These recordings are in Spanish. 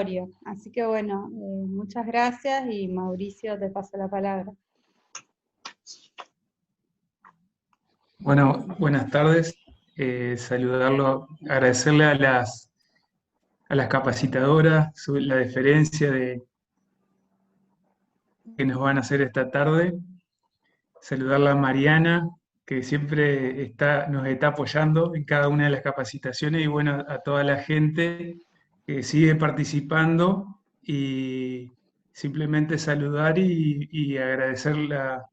territorio. Así que bueno, muchas gracias y Mauricio, te paso la palabra. Bueno, buenas tardes. Saludarlo, agradecerle a las capacitadoras la deferencia que nos van a hacer esta tarde. Saludarla a Mariana, que siempre nos está apoyando en cada una de las capacitaciones, y bueno, a toda la gente que sigue participando, y simplemente saludar y agradecerla.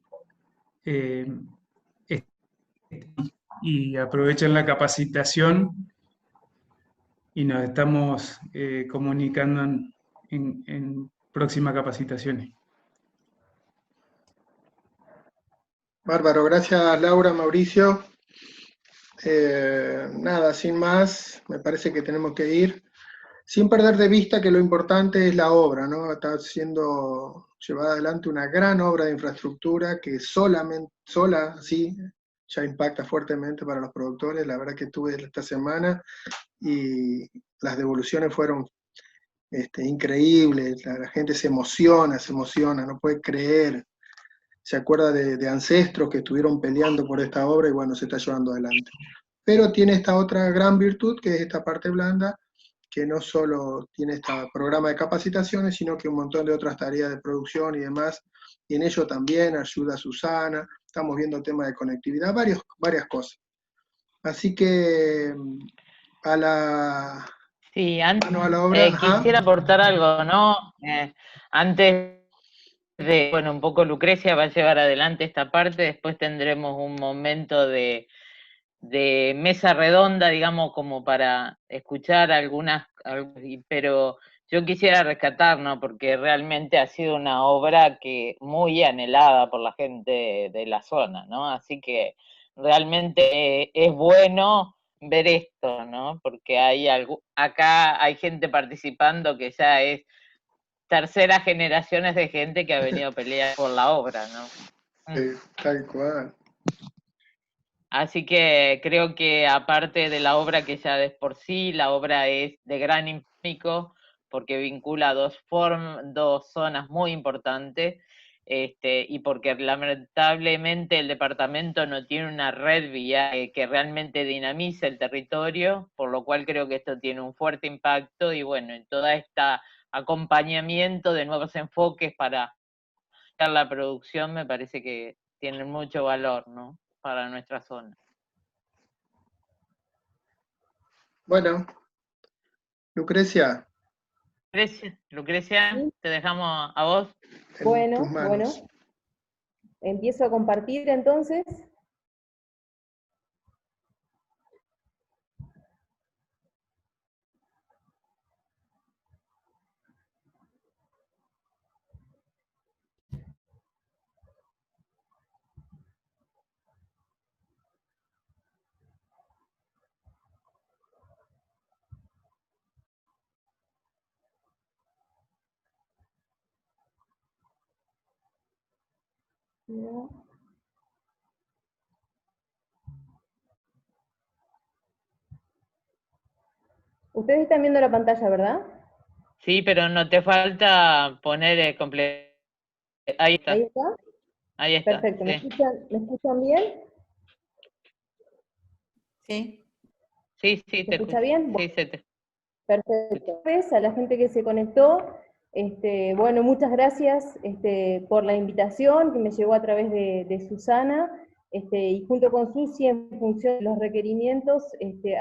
Y aprovechen la capacitación y nos estamos comunicando en próximas capacitaciones. Bárbaro, gracias Laura, Mauricio. Nada, sin más, me parece que tenemos que ir, sin perder de vista que lo importante es la obra, ¿no? Está siendo llevada adelante una gran obra de infraestructura que sola, sí, ya impacta fuertemente para los productores. La verdad que estuve esta semana y las devoluciones fueron increíbles, la gente se emociona, no puede creer, se acuerda de ancestros que estuvieron peleando por esta obra y bueno, se está llevando adelante. Pero tiene esta otra gran virtud, que es esta parte blanda, que no solo tiene este programa de capacitaciones, sino que un montón de otras tareas de producción y demás, y en ello también ayuda a Susana, estamos viendo temas de conectividad, varias cosas. Así que a la... Sí, antes mano a la obra. quisiera aportar algo, ¿no? Antes de, bueno, un poco Lucrecia va a llevar adelante esta parte, después tendremos un momento de mesa redonda, digamos, como para escuchar pero yo quisiera rescatar, ¿no? Porque realmente ha sido una obra que muy anhelada por la gente de la zona, ¿no? Así que realmente es bueno ver esto, ¿no? Porque acá hay gente participando que ya es terceras generaciones de gente que ha venido a pelear por la obra, ¿no? Sí, tal cual. Así que creo que aparte de la obra que ya de por sí, la obra es de gran impacto porque vincula dos zonas muy importantes, y porque lamentablemente el departamento no tiene una red vial que realmente dinamice el territorio, por lo cual creo que esto tiene un fuerte impacto, y bueno, en todo este acompañamiento de nuevos enfoques para la producción me parece que tienen mucho valor, ¿no? Para nuestra zona. Bueno, Lucrecia. Lucrecia, ¿sí? Te dejamos a vos. Bueno, empiezo a compartir entonces. Ustedes están viendo la pantalla, ¿verdad? Sí, pero no te falta poner completo. Ahí está. ¿Ahí está? Ahí está. Perfecto. Sí. ¿Me escuchan bien? Sí. Sí, ¿Se escucha bien? Sí, se te... Perfecto. A la gente que se conectó, bueno, muchas gracias por la invitación que me llegó a través de Susana, y junto con Susi, en función de los requerimientos,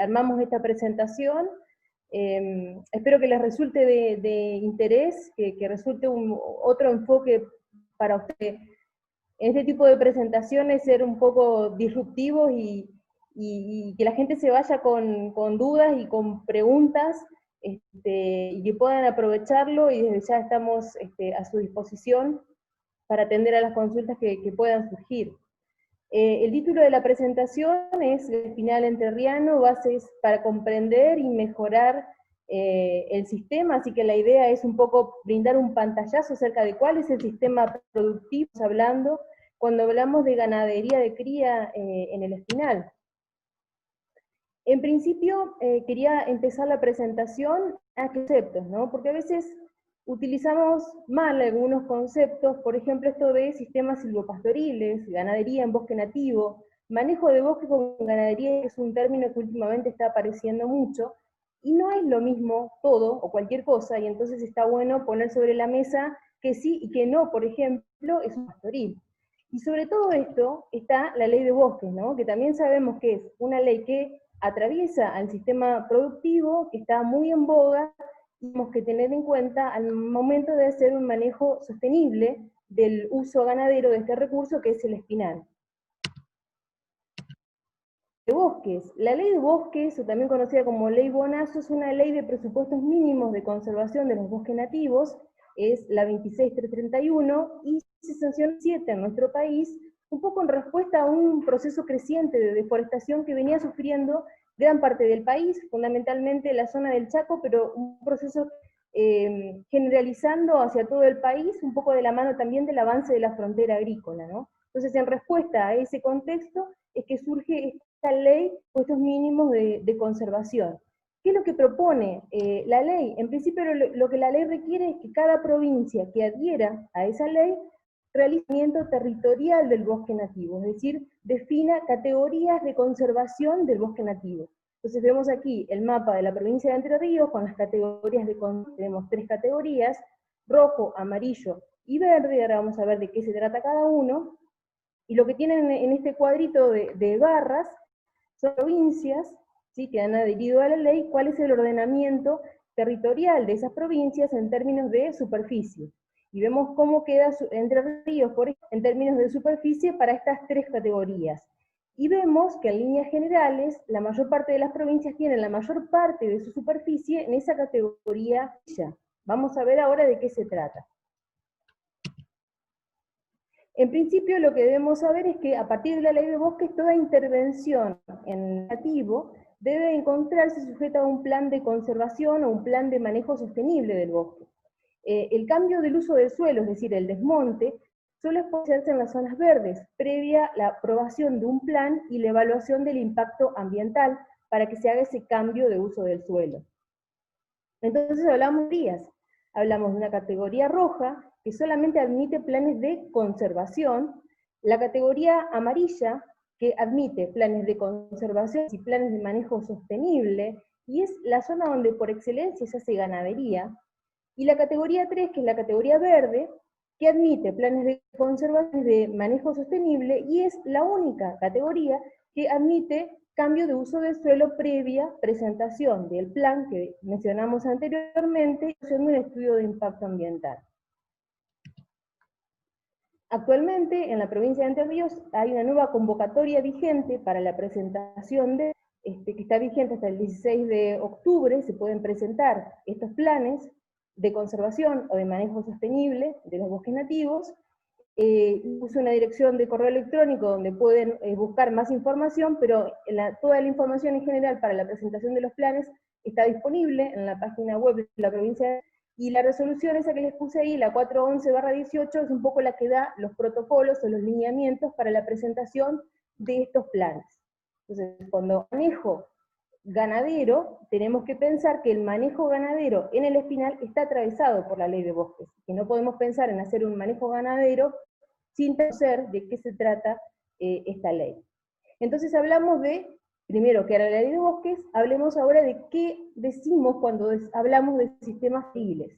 armamos esta presentación. Espero que les resulte de interés, que resulte otro enfoque para ustedes. Este tipo de presentaciones ser un poco disruptivos y que la gente se vaya con dudas y con preguntas, y que puedan aprovecharlo, y desde ya estamos a su disposición para atender a las consultas que puedan surgir. El título de la presentación es Espinal Entrerriano, bases para comprender y mejorar el sistema, así que la idea es un poco brindar un pantallazo acerca de cuál es el sistema productivo hablando cuando hablamos de ganadería de cría en el Espinal. En principio, quería empezar la presentación a conceptos, ¿no? Porque a veces utilizamos mal algunos conceptos, por ejemplo, esto de sistemas silvopastoriles, ganadería en bosque nativo, manejo de bosque con ganadería, que es un término que últimamente está apareciendo mucho, y no es lo mismo todo o cualquier cosa, y entonces está bueno poner sobre la mesa que sí y que no, por ejemplo, es un pastoril. Y sobre todo esto está la ley de bosques, ¿no? Que también sabemos que es una ley que atraviesa al sistema productivo, que está muy en boga, y tenemos que tener en cuenta al momento de hacer un manejo sostenible del uso ganadero de este recurso que es el espinal. De bosques. La ley de bosques, o también conocida como ley Bonazo, es una ley de presupuestos mínimos de conservación de los bosques nativos, es la 26331, y se sancionó 7 en nuestro país, un poco en respuesta a un proceso creciente de deforestación que venía sufriendo gran parte del país, fundamentalmente la zona del Chaco, pero un proceso generalizando hacia todo el país, un poco de la mano también del avance de la frontera agrícola, ¿no? Entonces, en respuesta a ese contexto, es que surge esta ley, puestos mínimos de conservación. ¿Qué es lo que propone la ley? En principio lo que la ley requiere es que cada provincia que adhiera a esa ley realice un seguimiento territorial del bosque nativo, es decir, defina categorías de conservación del bosque nativo. Entonces vemos aquí el mapa de la provincia de Entre Ríos con las categorías tenemos 3 categorías, rojo, amarillo y verde, ahora vamos a ver de qué se trata cada uno, y lo que tienen en este cuadrito de barras son provincias, ¿sí?, que han adherido a la ley, cuál es el ordenamiento territorial de esas provincias en términos de superficie. Y vemos cómo queda Entre Ríos, por ejemplo, en términos de superficie para estas 3 categorías. Y vemos que en líneas generales, la mayor parte de las provincias tienen la mayor parte de su superficie en esa categoría. Vamos a ver ahora de qué se trata. En principio lo que debemos saber es que a partir de la ley de bosques toda intervención en nativo debe encontrarse sujeta a un plan de conservación o un plan de manejo sostenible del bosque. El cambio del uso del suelo, es decir, el desmonte, suele hacerse en las zonas verdes, previa la aprobación de un plan y la evaluación del impacto ambiental para que se haga ese cambio de uso del suelo. Entonces hablamos de días. Hablamos de una categoría roja, que solamente admite planes de conservación, la categoría amarilla, que admite planes de conservación y planes de manejo sostenible, y es la zona donde por excelencia se hace ganadería, y la categoría 3, que es la categoría verde, que admite planes de conservación de manejo sostenible, y es la única categoría que admite cambio de uso del suelo previa presentación del plan que mencionamos anteriormente, haciendo un estudio de impacto ambiental. Actualmente, en la provincia de Entre Ríos, hay una nueva convocatoria vigente para la presentación que está vigente hasta el 16 de octubre, se pueden presentar estos planes de conservación o de manejo sostenible de los bosques nativos. Puse una dirección de correo electrónico donde pueden buscar más información, pero toda la información en general para la presentación de los planes está disponible en la página web de la provincia, y la resolución esa que les puse ahí, la 411/18, es un poco la que da los protocolos o los lineamientos para la presentación de estos planes. Entonces, cuando manejo ganadero, tenemos que pensar que el manejo ganadero en el espinal está atravesado por la ley de bosques, que no podemos pensar en hacer un manejo ganadero sin conocer de qué se trata esta ley. Entonces hablamos de, primero, que era la ley de bosques, hablemos ahora de qué decimos cuando hablamos de sistemas pastoriles.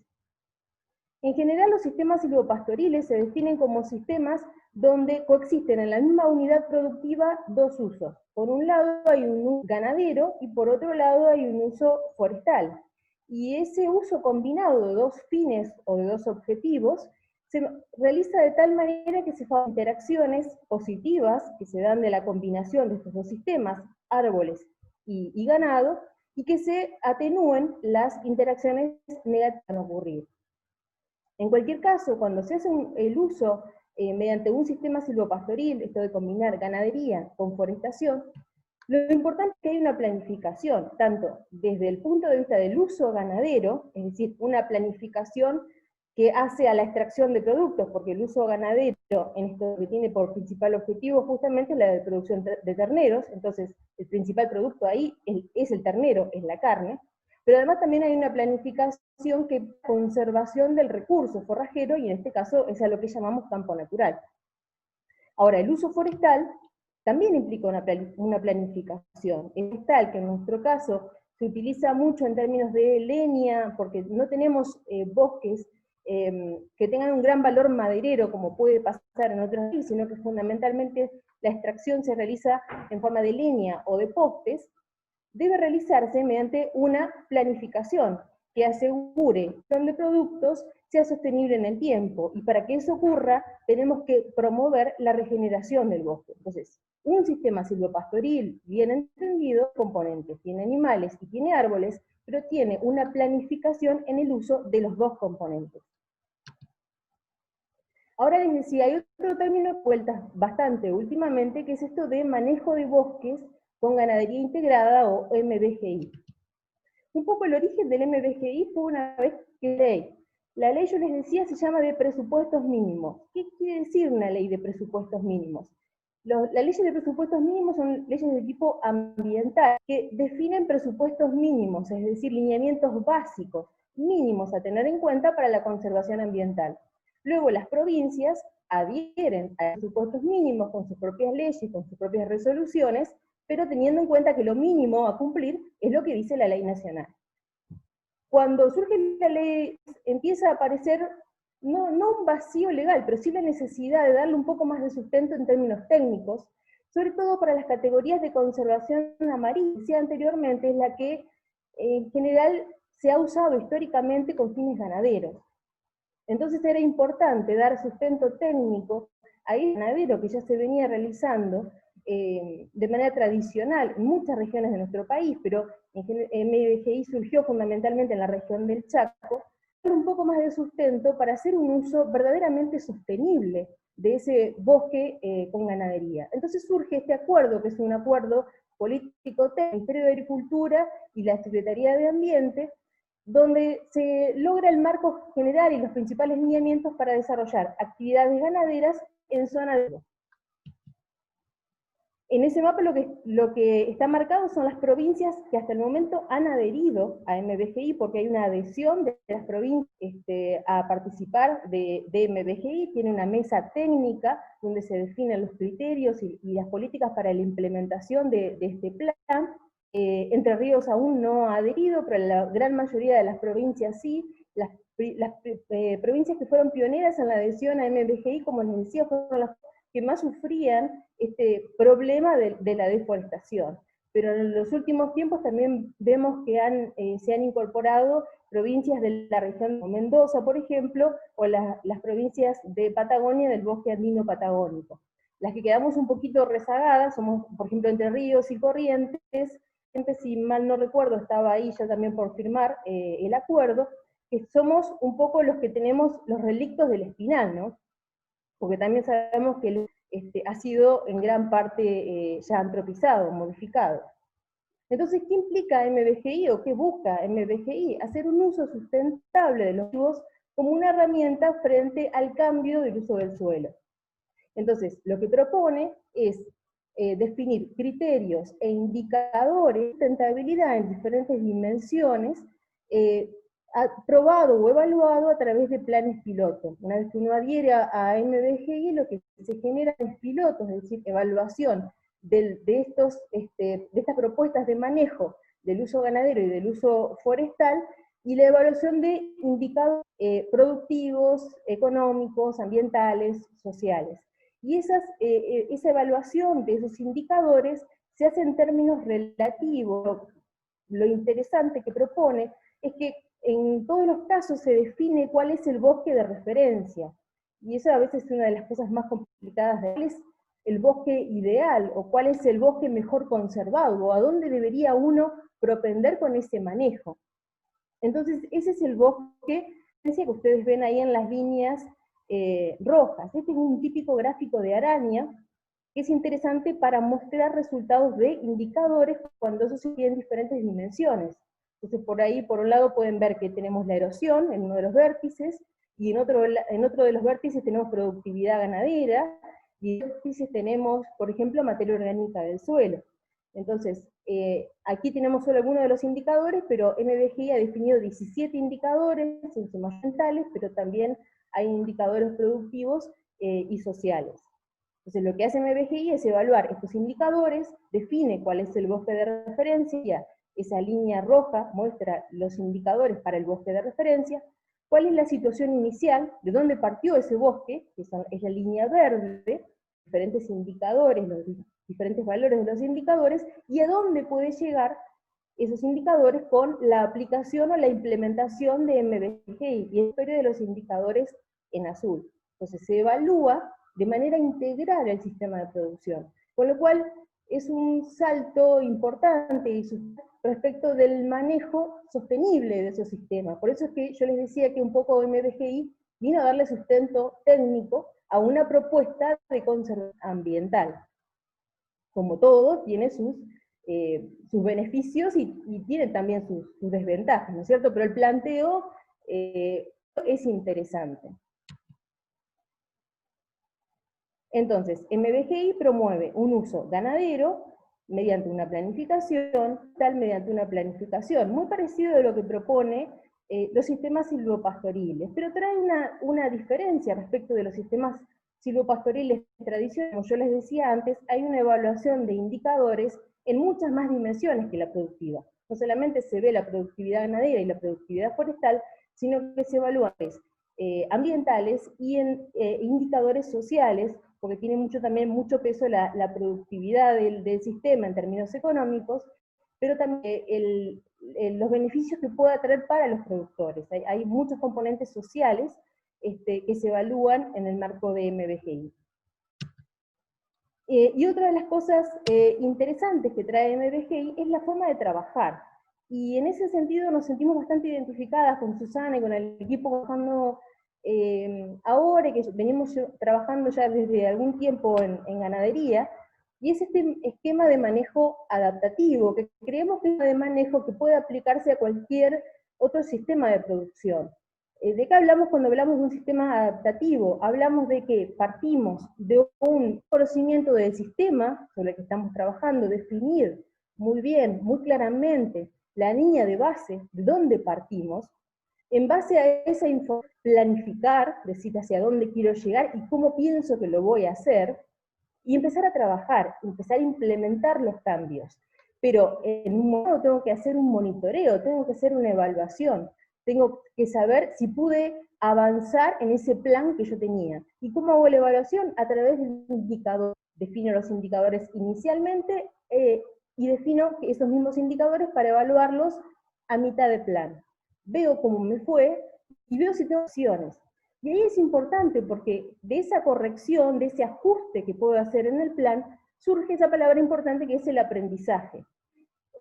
En general, los sistemas silvopastoriles se definen como sistemas donde coexisten en la misma unidad productiva 2 usos. Por un lado hay un uso ganadero y por otro lado hay un uso forestal. Y ese uso combinado de 2 fines o de 2 objetivos se realiza de tal manera que se forman interacciones positivas que se dan de la combinación de estos 2 sistemas, árboles y ganado, y que se atenúen las interacciones negativas que van a ocurrir. En cualquier caso, cuando se hace el uso mediante un sistema silvopastoril, esto de combinar ganadería con forestación, lo importante es que hay una planificación, tanto desde el punto de vista del uso ganadero, es decir, una planificación que hace a la extracción de productos, porque el uso ganadero en esto que tiene por principal objetivo justamente la de producción de terneros, entonces el principal producto ahí es el ternero, es la carne, pero además también hay una planificación que conservación del recurso forrajero, y en este caso es a lo que llamamos campo natural. Ahora, el uso forestal también implica una planificación. El forestal, que en nuestro caso se utiliza mucho en términos de leña, porque no tenemos bosques que tengan un gran valor maderero, como puede pasar en otros países, sino que fundamentalmente la extracción se realiza en forma de leña o de postes, debe realizarse mediante una planificación que asegure que el productos sea sostenible en el tiempo, y para que eso ocurra tenemos que promover la regeneración del bosque. Entonces, un sistema silvopastoril bien entendido, componentes, tiene animales y tiene árboles, pero tiene una planificación en el uso de los dos componentes. Ahora les decía, hay otro término de vueltas bastante últimamente, que es esto de manejo de bosques con ganadería integrada, o MBGI. Un poco el origen del MBGI fue una vez que la ley, yo les decía, se llama de presupuestos mínimos. ¿Qué quiere decir una ley de presupuestos mínimos? Las leyes de presupuestos mínimos son leyes de tipo ambiental que definen presupuestos mínimos, es decir, lineamientos básicos, mínimos a tener en cuenta para la conservación ambiental. Luego las provincias adhieren a presupuestos mínimos con sus propias leyes, con sus propias resoluciones, pero teniendo en cuenta que lo mínimo a cumplir es lo que dice la ley nacional. Cuando surge la ley, empieza a aparecer no un vacío legal, pero sí la necesidad de darle un poco más de sustento en términos técnicos, sobre todo para las categorías de conservación amarilla, anteriormente es la que en general se ha usado históricamente con fines ganaderos. Entonces era importante dar sustento técnico a ese ganadero que ya se venía realizando de manera tradicional en muchas regiones de nuestro país, pero MBGI surgió fundamentalmente en la región del Chaco, un poco más de sustento para hacer un uso verdaderamente sostenible de ese bosque con ganadería. Entonces surge este acuerdo, que es un acuerdo político del Ministerio de Agricultura y la Secretaría de Ambiente, donde se logra el marco general y los principales lineamientos para desarrollar actividades ganaderas en zona de bosque. En ese mapa lo que está marcado son las provincias que hasta el momento han adherido a MBGI, porque hay una adhesión de las provincias a participar de MBGI, tiene una mesa técnica donde se definen los criterios y las políticas para la implementación de este plan. Entre Ríos aún no ha adherido, pero la gran mayoría de las provincias sí. Las provincias que fueron pioneras en la adhesión a MBGI, como les decía, fueron las que más sufrían este problema de la deforestación. Pero en los últimos tiempos también vemos que se han incorporado provincias de la región de Mendoza, por ejemplo, o las provincias de Patagonia, del bosque andino patagónico. Las que quedamos un poquito rezagadas somos, por ejemplo, Entre Ríos y Corrientes. Si mal no recuerdo, estaba ahí ya también por firmar el acuerdo, que somos un poco los que tenemos los relictos del espinal, ¿no? Porque también sabemos que ha sido en gran parte ya antropizado, modificado. Entonces, ¿qué implica MBGI o qué busca MBGI? Hacer un uso sustentable de los cultivos como una herramienta frente al cambio del uso del suelo. Entonces, lo que propone es definir criterios e indicadores de sustentabilidad en diferentes dimensiones, probado o evaluado a través de planes piloto. Una vez que uno adhiere a MBGI, lo que se genera es pilotos, es decir, evaluación de estas propuestas de manejo del uso ganadero y del uso forestal, y la evaluación de indicadores productivos, económicos, ambientales, sociales. Y esa evaluación de esos indicadores se hace en términos relativos. Lo interesante que propone es que en todos los casos se define cuál es el bosque de referencia, y eso a veces es una de las cosas más complicadas de cuál es el bosque ideal, o cuál es el bosque mejor conservado, o a dónde debería uno propender con ese manejo. Entonces, ese es el bosque que ustedes ven ahí en las líneas rojas. Este es un típico gráfico de araña, que es interesante para mostrar resultados de indicadores cuando esos se tienen diferentes dimensiones. Entonces por ahí, por un lado, pueden ver que tenemos la erosión en uno de los vértices, y en otro de los vértices tenemos productividad ganadera, y en otros vértices tenemos, por ejemplo, materia orgánica del suelo. Entonces, aquí tenemos solo algunos de los indicadores, pero MBGI ha definido 17 indicadores, en su mayoría ambientales, pero también hay indicadores productivos y sociales. Entonces, lo que hace MBGI es evaluar estos indicadores, define cuál es el bosque de referencia, esa línea roja muestra los indicadores para el bosque de referencia, cuál es la situación inicial, de dónde partió ese bosque, que es la línea verde, diferentes indicadores, los diferentes valores de los indicadores, y a dónde puede llegar esos indicadores con la aplicación o la implementación de MBGI, y el periodo de los indicadores en azul. Entonces se evalúa de manera integral el sistema de producción, con lo cual es un salto importante respecto del manejo sostenible de esos sistemas. Por eso es que yo les decía que un poco MBGI vino a darle sustento técnico a una propuesta de conservación ambiental. Como todo, tiene sus beneficios y tiene también sus desventajas, ¿no es cierto? Pero el planteo es interesante. Entonces, MBGI promueve un uso ganadero mediante una planificación, muy parecido a lo que propone los sistemas silvopastoriles, pero trae una diferencia respecto de los sistemas silvopastoriles tradicionales. Como yo les decía antes, hay una evaluación de indicadores en muchas más dimensiones que la productiva. No solamente se ve la productividad ganadera y la productividad forestal, sino que se evalúan ambientales y indicadores sociales, porque tiene también mucho peso la productividad del sistema en términos económicos, pero también los beneficios que pueda traer para los productores. Hay muchos componentes sociales que se evalúan en el marco de MBGI. Y otra de las cosas interesantes que trae MBGI es la forma de trabajar. Y en ese sentido nos sentimos bastante identificadas con Susana y con el equipo trabajando ahora, que venimos trabajando ya desde algún tiempo en ganadería, y es este esquema de manejo adaptativo, que creemos que es un de manejo que puede aplicarse a cualquier otro sistema de producción. ¿De qué hablamos cuando hablamos de un sistema adaptativo? Hablamos de que partimos de un conocimiento del sistema sobre el que estamos trabajando, definir muy bien, muy claramente, la línea de base, de dónde partimos, en base a esa información, planificar, decir hacia dónde quiero llegar y cómo pienso que lo voy a hacer, y empezar a trabajar, empezar a implementar los cambios. Pero en un momento tengo que hacer un monitoreo, tengo que hacer una evaluación, tengo que saber si pude avanzar en ese plan que yo tenía. ¿Y cómo hago la evaluación? A través del indicador. Defino los indicadores inicialmente y defino esos mismos indicadores para evaluarlos a mitad de plan. Veo cómo me fue y veo si tengo opciones. Y ahí es importante porque de esa corrección, de ese ajuste que puedo hacer en el plan, surge esa palabra importante que es el aprendizaje.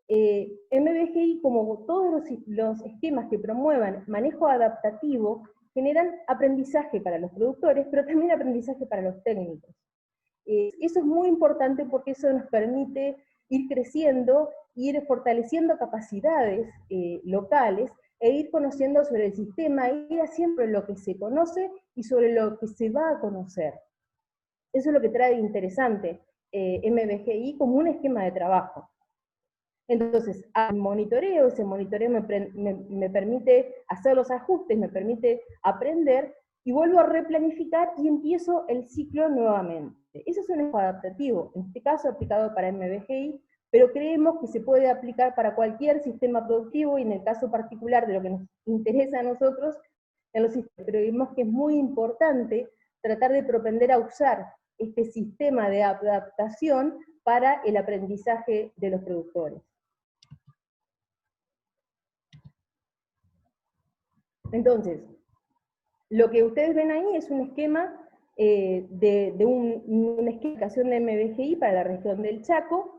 MBGI, como todos los esquemas que promuevan manejo adaptativo, generan aprendizaje para los productores, pero también aprendizaje para los técnicos. Eso es muy importante porque eso nos permite ir creciendo, ir fortaleciendo capacidades locales, e ir conociendo sobre el sistema, ir haciendo lo que se conoce y sobre lo que se va a conocer. Eso es lo que trae interesante MBGI como un esquema de trabajo. Entonces, al monitoreo, ese monitoreo me permite hacer los ajustes, me permite aprender, y vuelvo a replanificar y empiezo el ciclo nuevamente. Eso es un esquema adaptativo, en este caso aplicado para MBGI, pero creemos que se puede aplicar para cualquier sistema productivo, y en el caso particular de lo que nos interesa a nosotros, en los sistemas, pero vemos que es muy importante tratar de propender a usar este sistema de adaptación para el aprendizaje de los productores. Entonces, lo que ustedes ven ahí es un esquema de una explicación de MBGI para la región del Chaco,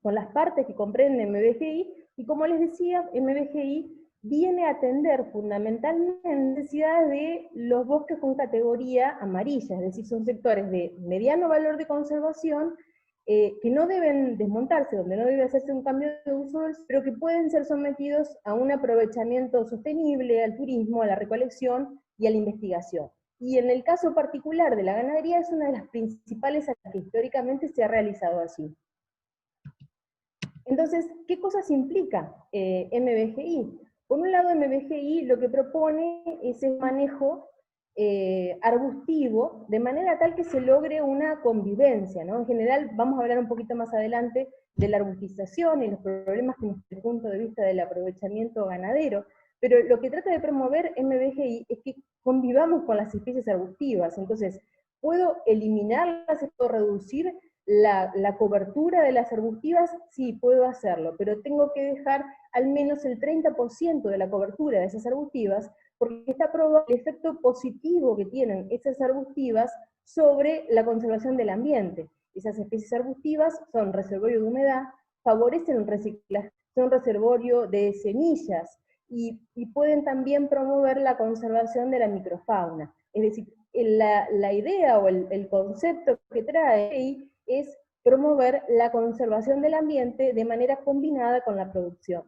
con las partes que comprenden MBGI, y como les decía, MBGI viene a atender fundamentalmente necesidades de los bosques con categoría amarilla, es decir, son sectores de mediano valor de conservación, que no deben desmontarse, donde no debe hacerse un cambio de uso, pero que pueden ser sometidos a un aprovechamiento sostenible, al turismo, a la recolección, y a la investigación. Y en el caso particular de la ganadería es una de las principales actividades que históricamente se ha realizado allí. Entonces, ¿qué cosas implica MBGI? Por un lado, MBGI lo que propone es el manejo arbustivo, de manera tal que se logre una convivencia, ¿no? En general, vamos a hablar un poquito más adelante de la arbustización y los problemas desde el punto de vista del aprovechamiento ganadero, pero lo que trata de promover MBGI es que convivamos con las especies arbustivas. Entonces, ¿puedo eliminarlas, puedo reducir la cobertura de las arbustivas? Sí, puedo hacerlo, pero tengo que dejar al menos el 30% de la cobertura de esas arbustivas, porque está probado el efecto positivo que tienen esas arbustivas sobre la conservación del ambiente. Esas especies arbustivas son reservorio de humedad, favorecen el reciclaje, son reservorio de semillas, y pueden también promover la conservación de la microfauna. Es decir, la idea o el concepto que trae es promover la conservación del ambiente de manera combinada con la producción.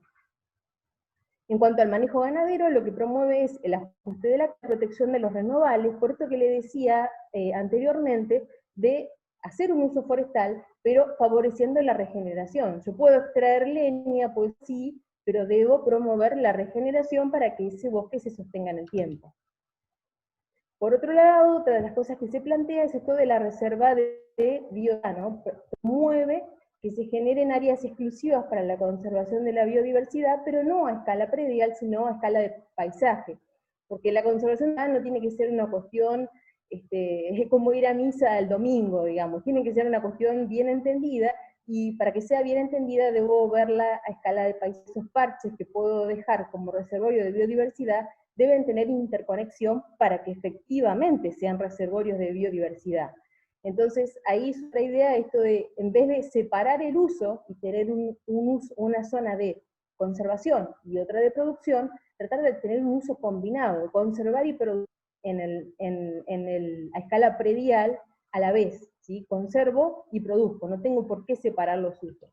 En cuanto al manejo ganadero, lo que promueve es el ajuste de la protección de los renovables, por esto que le decía anteriormente, de hacer un uso forestal, pero favoreciendo la regeneración. Yo puedo extraer leña, pues sí, pero debo promover la regeneración para que ese bosque se sostenga en el tiempo. Por otro lado, otra de las cosas que se plantea es esto de la reserva de biodiversidad, ¿no? Promueve que se generen áreas exclusivas para la conservación de la biodiversidad, pero no a escala predial, sino a escala de paisaje. Porque la conservación no tiene que ser una cuestión, es como ir a misa el domingo, digamos, tiene que ser una cuestión bien entendida, y para que sea bien entendida debo verla a escala de paisajes. Esos parches que puedo dejar como reservorio de biodiversidad deben tener interconexión para que efectivamente sean reservorios de biodiversidad. Entonces, ahí es otra idea, esto de, en vez de separar el uso y tener una zona de conservación y otra de producción, tratar de tener un uso combinado, de conservar y producir a escala predial a la vez, ¿sí? Conservo y produzco, no tengo por qué separar los usos.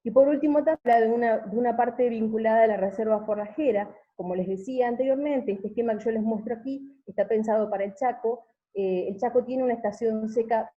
Y por último, también de una parte vinculada a la reserva forrajera. Como les decía anteriormente, este esquema que yo les muestro aquí está pensado para el Chaco. El Chaco tiene una estación seca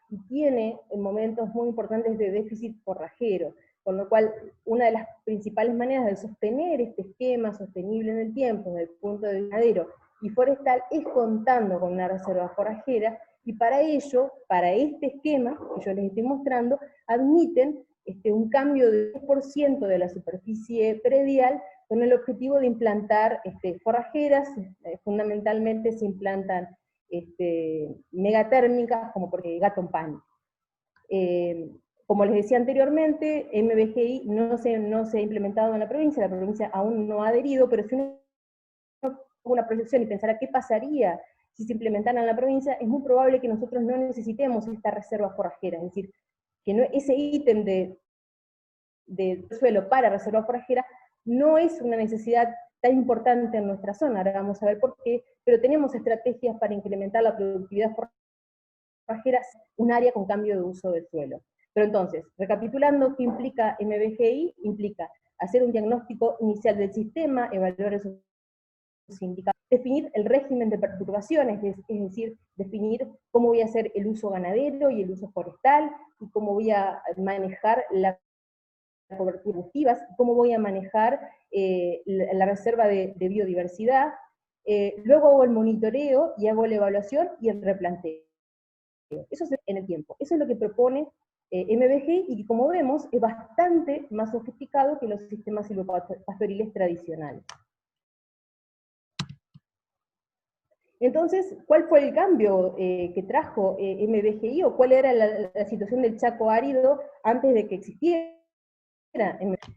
y tiene momentos muy importantes de déficit forrajero, con lo cual una de las principales maneras de sostener este esquema sostenible en el tiempo, desde el punto de vista ganadero y forestal, es contando con una reserva forrajera, y para ello, para este esquema que yo les estoy mostrando, admiten un cambio de 10% de la superficie predial con el objetivo de implantar forrajeras. Fundamentalmente se implantan megatérmicas, como por gato en pan. Como les decía anteriormente, MBGI no se ha implementado en la provincia aún no ha adherido, pero si uno hace una proyección y pensará qué pasaría si se implementara en la provincia, es muy probable que nosotros no necesitemos esta reserva forrajera, es decir, que no, ese ítem de suelo para reserva forrajera no es una necesidad tan importante en nuestra zona. Ahora vamos a ver por qué, pero tenemos estrategias para incrementar la productividad forrajera, un área con cambio de uso del suelo. Pero entonces, recapitulando, ¿qué implica MBGI? Implica hacer un diagnóstico inicial del sistema, evaluar esos indicadores, definir el régimen de perturbaciones, es decir, definir cómo voy a hacer el uso ganadero y el uso forestal, y cómo voy a manejar la cobertura arbustivas, cómo voy a manejar la reserva de biodiversidad. Luego hago el monitoreo y hago la evaluación y el replanteo. Eso es en el tiempo. Eso es lo que propone MBGI, y que, como vemos, es bastante más sofisticado que los sistemas silvopastoriles tradicionales. Entonces, ¿cuál fue el cambio que trajo MBGI, o cuál era la situación del Chaco árido antes de que existiera?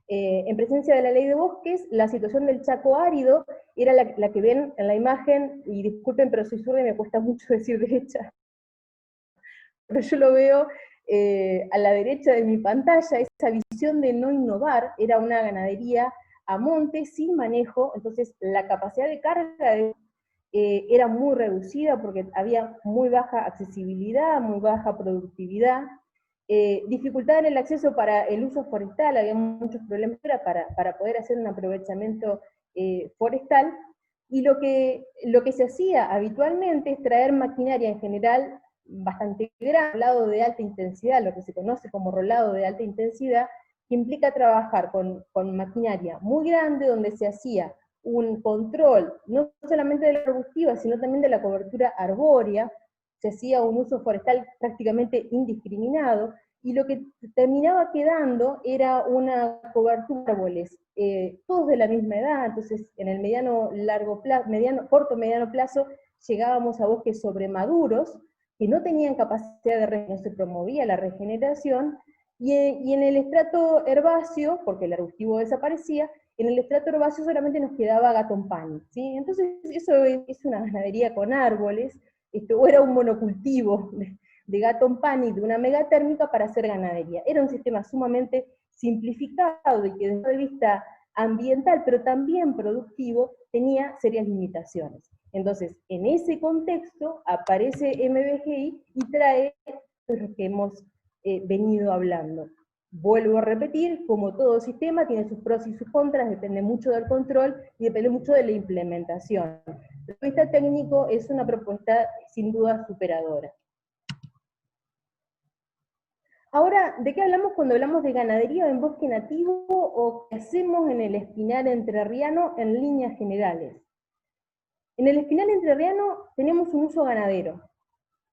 En presencia de la ley de bosques, la situación del Chaco árido era la que ven en la imagen, y disculpen, pero soy zurda y me cuesta mucho decir derecha, pero yo lo veo a la derecha de mi pantalla. Esa visión de no innovar era una ganadería a monte, sin manejo, entonces la capacidad de carga era muy reducida porque había muy baja accesibilidad, muy baja productividad, dificultad en el acceso para el uso forestal, había muchos problemas para poder hacer un aprovechamiento forestal, Y lo que se hacía habitualmente es traer maquinaria en general bastante grande, rolado de alta intensidad, lo que se conoce como rolado de alta intensidad, que implica trabajar con maquinaria muy grande, donde se hacía un control, no solamente de la arbustiva, sino también de la cobertura arbórea, se hacía un uso forestal prácticamente indiscriminado, y lo que terminaba quedando era una cobertura de árboles, todos de la misma edad. Entonces en el corto mediano plazo llegábamos a bosques sobremaduros, que no tenían capacidad de no se promovía la regeneración, y en el estrato herbáceo, porque el arbustivo desaparecía, en el estrato herbáceo solamente nos quedaba Gatompani, ¿sí? Entonces eso es una ganadería con árboles, o era un monocultivo de Gatompani, de una megatérmica para hacer ganadería. Era un sistema sumamente simplificado y que desde el punto de vista ambiental, pero también productivo, tenía serias limitaciones. Entonces, en ese contexto aparece MBGI y trae lo que hemos venido hablando. Vuelvo a repetir, como todo sistema tiene sus pros y sus contras, depende mucho del control y depende mucho de la implementación. Desde el punto de vista técnico es una propuesta sin duda superadora. Ahora, ¿de qué hablamos cuando hablamos de ganadería en bosque nativo o qué hacemos en el Espinal entrerriano en líneas generales? En el Espinal entrerriano tenemos un uso ganadero,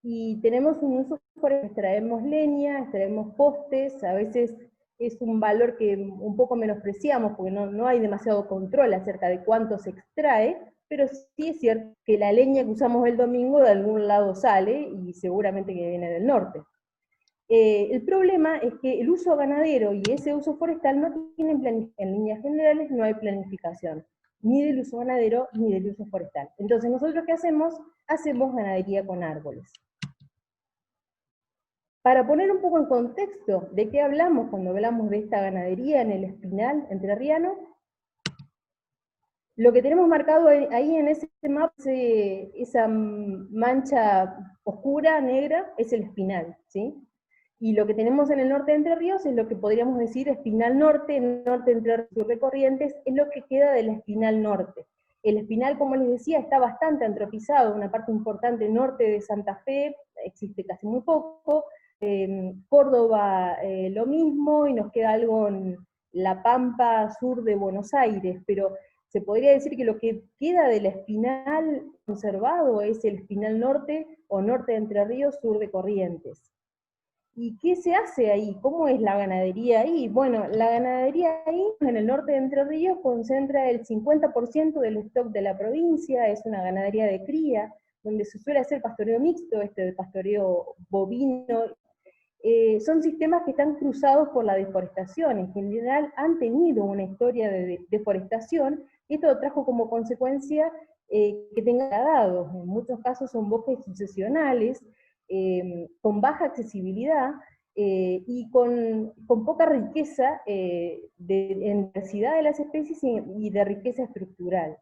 y tenemos un uso forestal, extraemos leña, extraemos postes, a veces es un valor que un poco menospreciamos porque no hay demasiado control acerca de cuánto se extrae, pero sí es cierto que la leña que usamos el domingo de algún lado sale y seguramente que viene del norte. El problema es que el uso ganadero y ese uso forestal no tienen planificación. En líneas generales no hay planificación, ni del uso ganadero ni del uso forestal. Entonces, ¿nosotros qué hacemos? Hacemos ganadería con árboles. Para poner un poco en contexto de qué hablamos cuando hablamos de esta ganadería en el Espinal entrerriano, lo que tenemos marcado ahí en ese mapa, esa mancha oscura, negra, es el Espinal, ¿sí? Y lo que tenemos en el norte de Entre Ríos es lo que podríamos decir Espinal Norte, norte Entre Ríos y Corrientes, es lo que queda del Espinal Norte. El Espinal, como les decía, está bastante antropizado, una parte importante norte de Santa Fe, existe casi muy poco, Córdoba lo mismo, y nos queda algo en la Pampa sur de Buenos Aires, pero se podría decir que lo que queda del Espinal conservado es el Espinal Norte, o norte de Entre Ríos, sur de Corrientes. ¿Y qué se hace ahí? ¿Cómo es la ganadería ahí? Bueno, la ganadería ahí, en el norte de Entre Ríos, concentra el 50% del stock de la provincia, es una ganadería de cría, donde se suele hacer pastoreo mixto, de pastoreo bovino. Son sistemas que están cruzados por la deforestación, en general han tenido una historia de deforestación, y esto trajo como consecuencia que tengan degradados. En muchos casos son bosques sucesionales, con baja accesibilidad y con poca riqueza en diversidad de las especies y de riqueza estructural.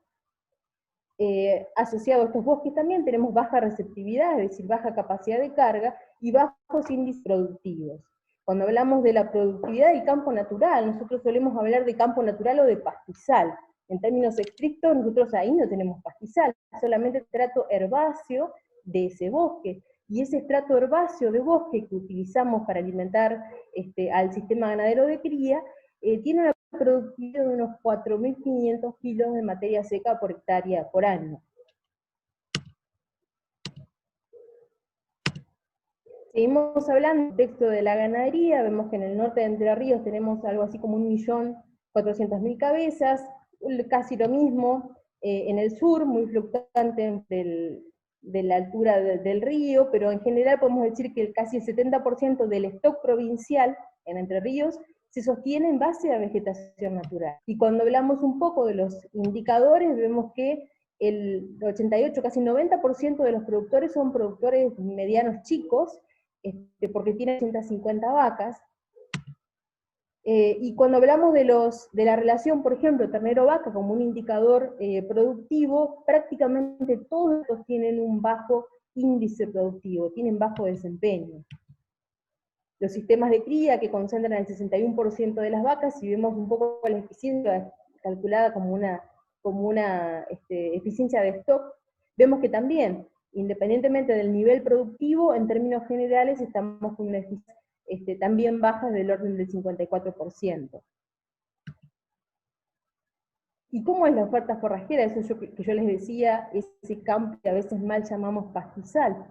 Asociado a estos bosques también tenemos baja receptividad, es decir, baja capacidad de carga y bajos índices productivos. Cuando hablamos de la productividad del campo natural, nosotros solemos hablar de campo natural o de pastizal. En términos estrictos, nosotros ahí no tenemos pastizal, solamente trato herbáceo de ese bosque. Y ese estrato herbáceo de bosque que utilizamos para alimentar al sistema ganadero de cría, tiene una productividad de unos 4.500 kilos de materia seca por hectárea por año. Seguimos hablando del contexto de la ganadería, vemos que en el norte de Entre Ríos tenemos algo así como 1.400.000 cabezas, casi lo mismo en el sur, muy fluctuante de la altura del río, pero en general podemos decir que casi el 70% del stock provincial en Entre Ríos se sostiene en base a vegetación natural. Y cuando hablamos un poco de los indicadores, vemos que el 88, casi 90% de los productores son productores medianos chicos, porque tienen 150 vacas, y cuando hablamos de la relación, por ejemplo, ternero-vaca como un indicador productivo, prácticamente todos estos tienen un bajo índice productivo, tienen bajo desempeño. Los sistemas de cría que concentran el 61% de las vacas, si vemos un poco la eficiencia calculada como una como una eficiencia de stock, vemos que también, independientemente del nivel productivo, en términos generales estamos con una eficiencia también baja del orden del 54%. ¿Y cómo es la oferta forrajera? Eso que yo les decía, ese campo que a veces mal llamamos pastizal.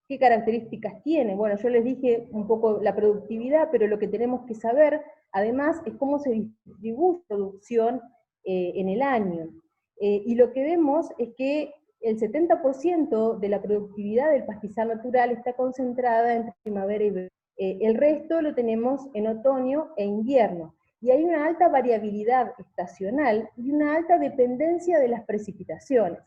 ¿Qué características tiene? Bueno, yo les dije un poco la productividad, pero lo que tenemos que saber, además, es cómo se distribuye la producción en el año. Y lo que vemos es que el 70% de la productividad del pastizal natural está concentrada entre primavera y verano. El resto lo tenemos en otoño e invierno. Y hay una alta variabilidad estacional y una alta dependencia de las precipitaciones.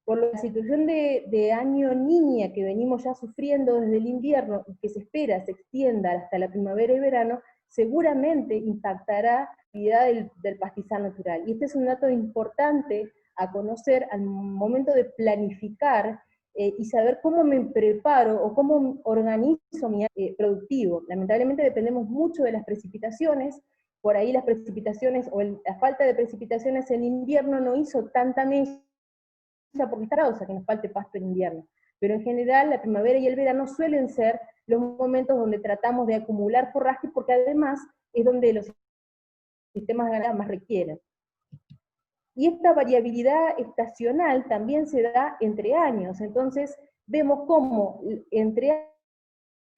Por la situación de año niña que venimos ya sufriendo desde el invierno y que se espera se extienda hasta la primavera y verano, seguramente impactará la actividad del pastizal natural. Y este es un dato importante a conocer al momento de planificar y saber cómo me preparo o cómo organizo mi productivo. Lamentablemente dependemos mucho de las precipitaciones. Por ahí las precipitaciones o la falta de precipitaciones en invierno no hizo tanta mella porque está causa que nos falte pasto en invierno. Pero en general la primavera y el verano suelen ser los momentos donde tratamos de acumular forraje, porque además es donde los sistemas ganadores más requieren. Y esta variabilidad estacional también se da entre años, entonces vemos cómo entre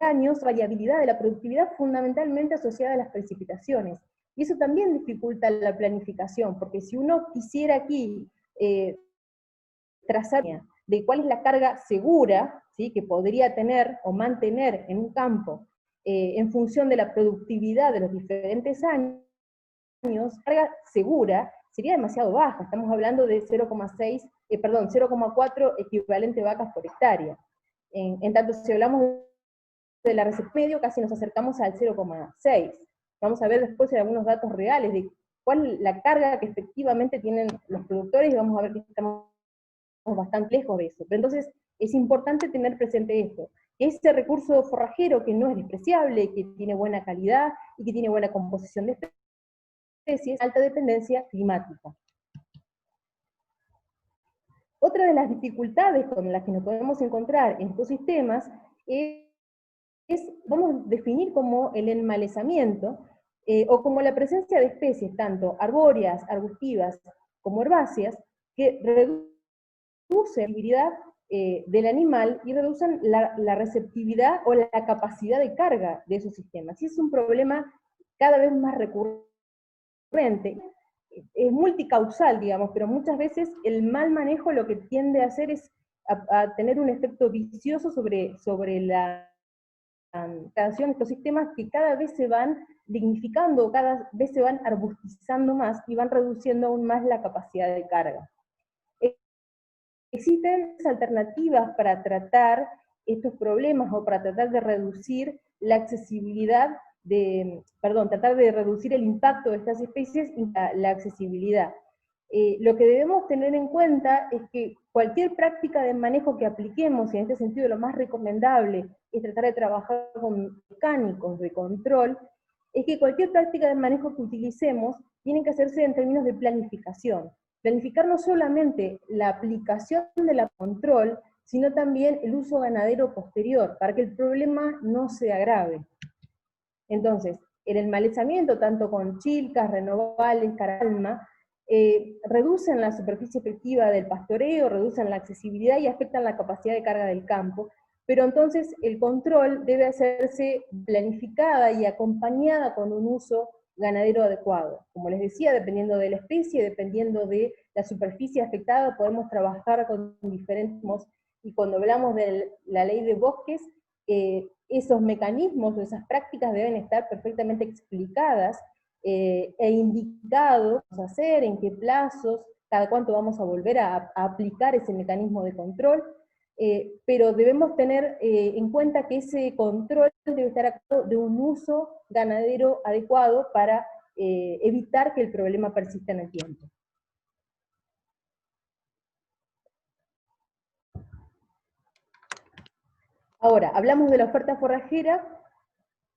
años variabilidad de la productividad fundamentalmente asociada a las precipitaciones. Y eso también dificulta la planificación, porque si uno quisiera aquí trazar de cuál es la carga segura, ¿sí?, que podría tener o mantener en un campo en función de la productividad de los diferentes años, carga segura sería demasiado baja, estamos hablando de 0,4 equivalente vacas por hectárea. En tanto, si hablamos de la receta medio, casi nos acercamos al 0,6. Vamos a ver después algunos datos reales de cuál es la carga que efectivamente tienen los productores, y vamos a ver que estamos bastante lejos de eso. Pero entonces es importante tener presente esto, que ese recurso forrajero que no es despreciable, que tiene buena calidad y que tiene buena composición de especies, alta dependencia climática. Otra de las dificultades con las que nos podemos encontrar en estos sistemas vamos a definir como el enmalezamiento, o como la presencia de especies, tanto arbóreas, arbustivas, como herbáceas, que reducen la habilidad del animal y reducen la receptividad o la capacidad de carga de esos sistemas. Y es un problema cada vez más recurrente. Es multicausal, digamos, pero muchas veces el mal manejo lo que tiende a hacer es a tener un efecto vicioso sobre la creación de estos sistemas, que cada vez se van dignificando, cada vez se van arbustizando más y van reduciendo aún más la capacidad de carga. Existen alternativas para tratar estos problemas o para tratar de reducir la accesibilidad tratar de reducir el impacto de estas especies y la accesibilidad. Lo que debemos tener en cuenta es que cualquier práctica de manejo que apliquemos, y en este sentido lo más recomendable es tratar de trabajar con mecánicos de control, es que cualquier práctica de manejo que utilicemos tiene que hacerse en términos de planificación. Planificar no solamente la aplicación de la control, sino también el uso ganadero posterior, para que el problema no se agrave. Entonces, el enmalezamiento, tanto con chilcas, renovales, caralma, reducen la superficie efectiva del pastoreo, reducen la accesibilidad y afectan la capacidad de carga del campo, pero entonces el control debe hacerse planificada y acompañada con un uso ganadero adecuado. Como les decía, dependiendo de la especie, dependiendo de la superficie afectada, podemos trabajar con diferentes modos, y cuando hablamos de la ley de bosques, esos mecanismos o esas prácticas deben estar perfectamente explicadas e indicados qué hacer, en qué plazos, cada cuánto vamos a volver a aplicar ese mecanismo de control, pero debemos tener en cuenta que ese control debe estar a cargo de un uso ganadero adecuado para evitar que el problema persista en el tiempo. Ahora, hablamos de la oferta forrajera,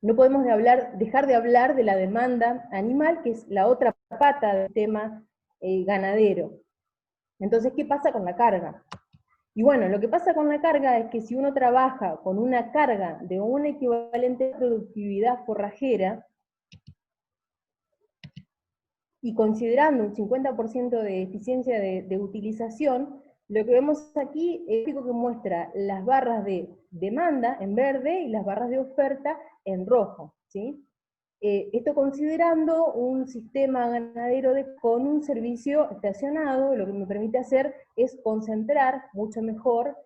no podemos dejar de hablar de la demanda animal, que es la otra pata del tema ganadero. Entonces, ¿qué pasa con la carga? Y bueno, lo que pasa con la carga es que si uno trabaja con una carga de un equivalente de productividad forrajera, y considerando un 50% de eficiencia de utilización, lo que vemos aquí es que muestra las barras de demanda en verde y las barras de oferta en rojo, ¿sí? Esto considerando un sistema ganadero con un servicio estacionado, lo que me permite hacer es concentrar mucho mejor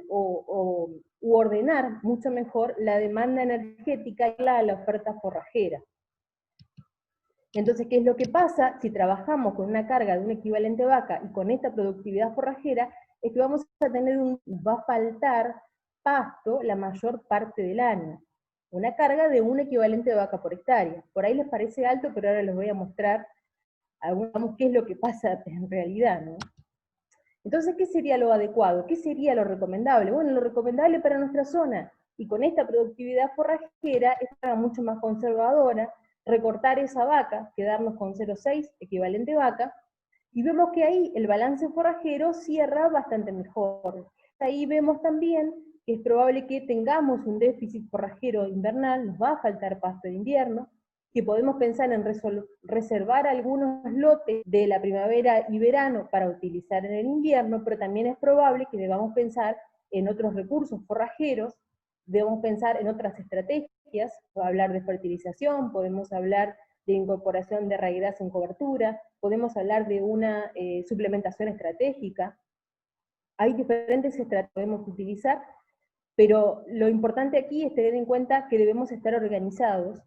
u ordenar mucho mejor la demanda energética y la oferta forrajera. Entonces, ¿qué es lo que pasa si trabajamos con una carga de un equivalente vaca y con esta productividad forrajera? Es que vamos a tener va a faltar pasto la mayor parte del año. Una carga de un equivalente de vaca por hectárea. Por ahí les parece alto, pero ahora les voy a mostrar qué es lo que pasa en realidad, ¿no? Entonces, ¿qué sería lo adecuado? ¿Qué sería lo recomendable? Bueno, lo recomendable para nuestra zona, y con esta productividad forrajera, es mucho más conservadora, recortar esa vaca, quedarnos con 0,6, equivalente vaca, y vemos que ahí el balance forrajero cierra bastante mejor. Ahí vemos también que es probable que tengamos un déficit forrajero invernal, nos va a faltar pasto de invierno, que podemos pensar en reservar algunos lotes de la primavera y verano para utilizar en el invierno, pero también es probable que debamos pensar en otros recursos forrajeros, debemos pensar en otras estrategias, hablar de fertilización, podemos hablar de incorporación de raídas en cobertura, podemos hablar de una suplementación estratégica. Hay diferentes estrategias que podemos utilizar, pero lo importante aquí es tener en cuenta que debemos estar organizados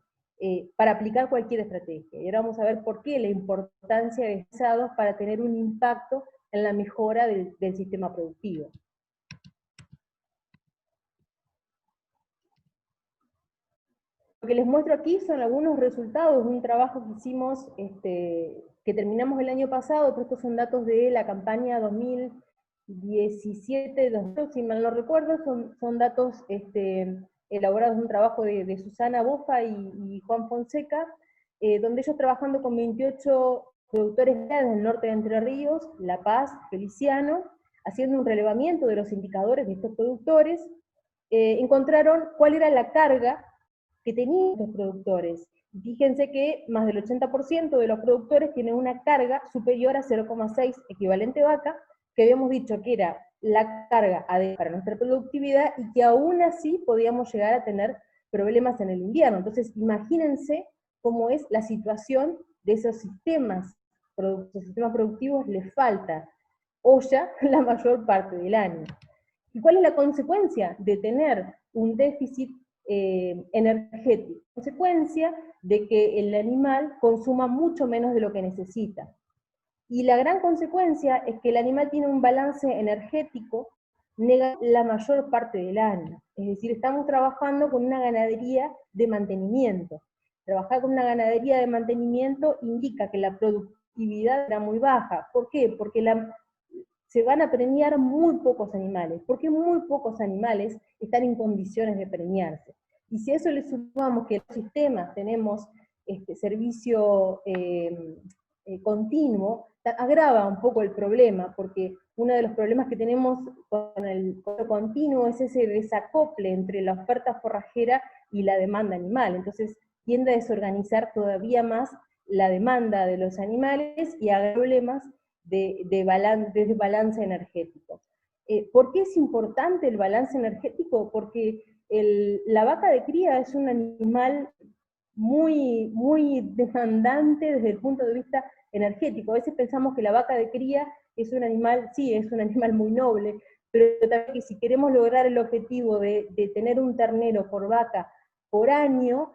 para aplicar cualquier estrategia. Y ahora vamos a ver por qué la importancia de organizados para tener un impacto en la mejora del sistema productivo. Lo que les muestro aquí son algunos resultados de un trabajo que hicimos, que terminamos el año pasado, pero estos son datos de la campaña 2017, si mal no recuerdo, son datos elaborados en un trabajo de Susana Bofa y Juan Fonseca, donde ellos trabajando con 28 productores del norte de Entre Ríos, La Paz, Feliciano, haciendo un relevamiento de los indicadores de estos productores, encontraron cuál era la carga que tenían los productores. Fíjense que más del 80% de los productores tienen una carga superior a 0,6 equivalente vaca, que habíamos dicho que era la carga adecuada para nuestra productividad y que aún así podíamos llegar a tener problemas en el invierno. Entonces, imagínense cómo es la situación de esos sistemas productivos, les falta olla la mayor parte del año. ¿Y cuál es la consecuencia de tener un déficit energético? Consecuencia de que el animal consuma mucho menos de lo que necesita. Y la gran consecuencia es que el animal tiene un balance energético negativo la mayor parte del año. Es decir, estamos trabajando con una ganadería de mantenimiento. Trabajar con una ganadería de mantenimiento indica que la productividad era muy baja. ¿Por qué? Porque se van a preñar muy pocos animales, porque muy pocos animales están en condiciones de preñarse. Y si a eso le sumamos que en los sistemas tenemos servicio continuo, agrava un poco el problema, porque uno de los problemas que tenemos con el continuo es ese desacople entre la oferta forrajera y la demanda animal. Entonces tiende a desorganizar todavía más la demanda de los animales y a problemas de balance energético. ¿Por qué es importante el balance energético? Porque la vaca de cría es un animal muy, muy demandante desde el punto de vista energético. A veces pensamos que la vaca de cría es un animal, sí, es un animal muy noble, pero también que si queremos lograr el objetivo de tener un ternero por vaca por año,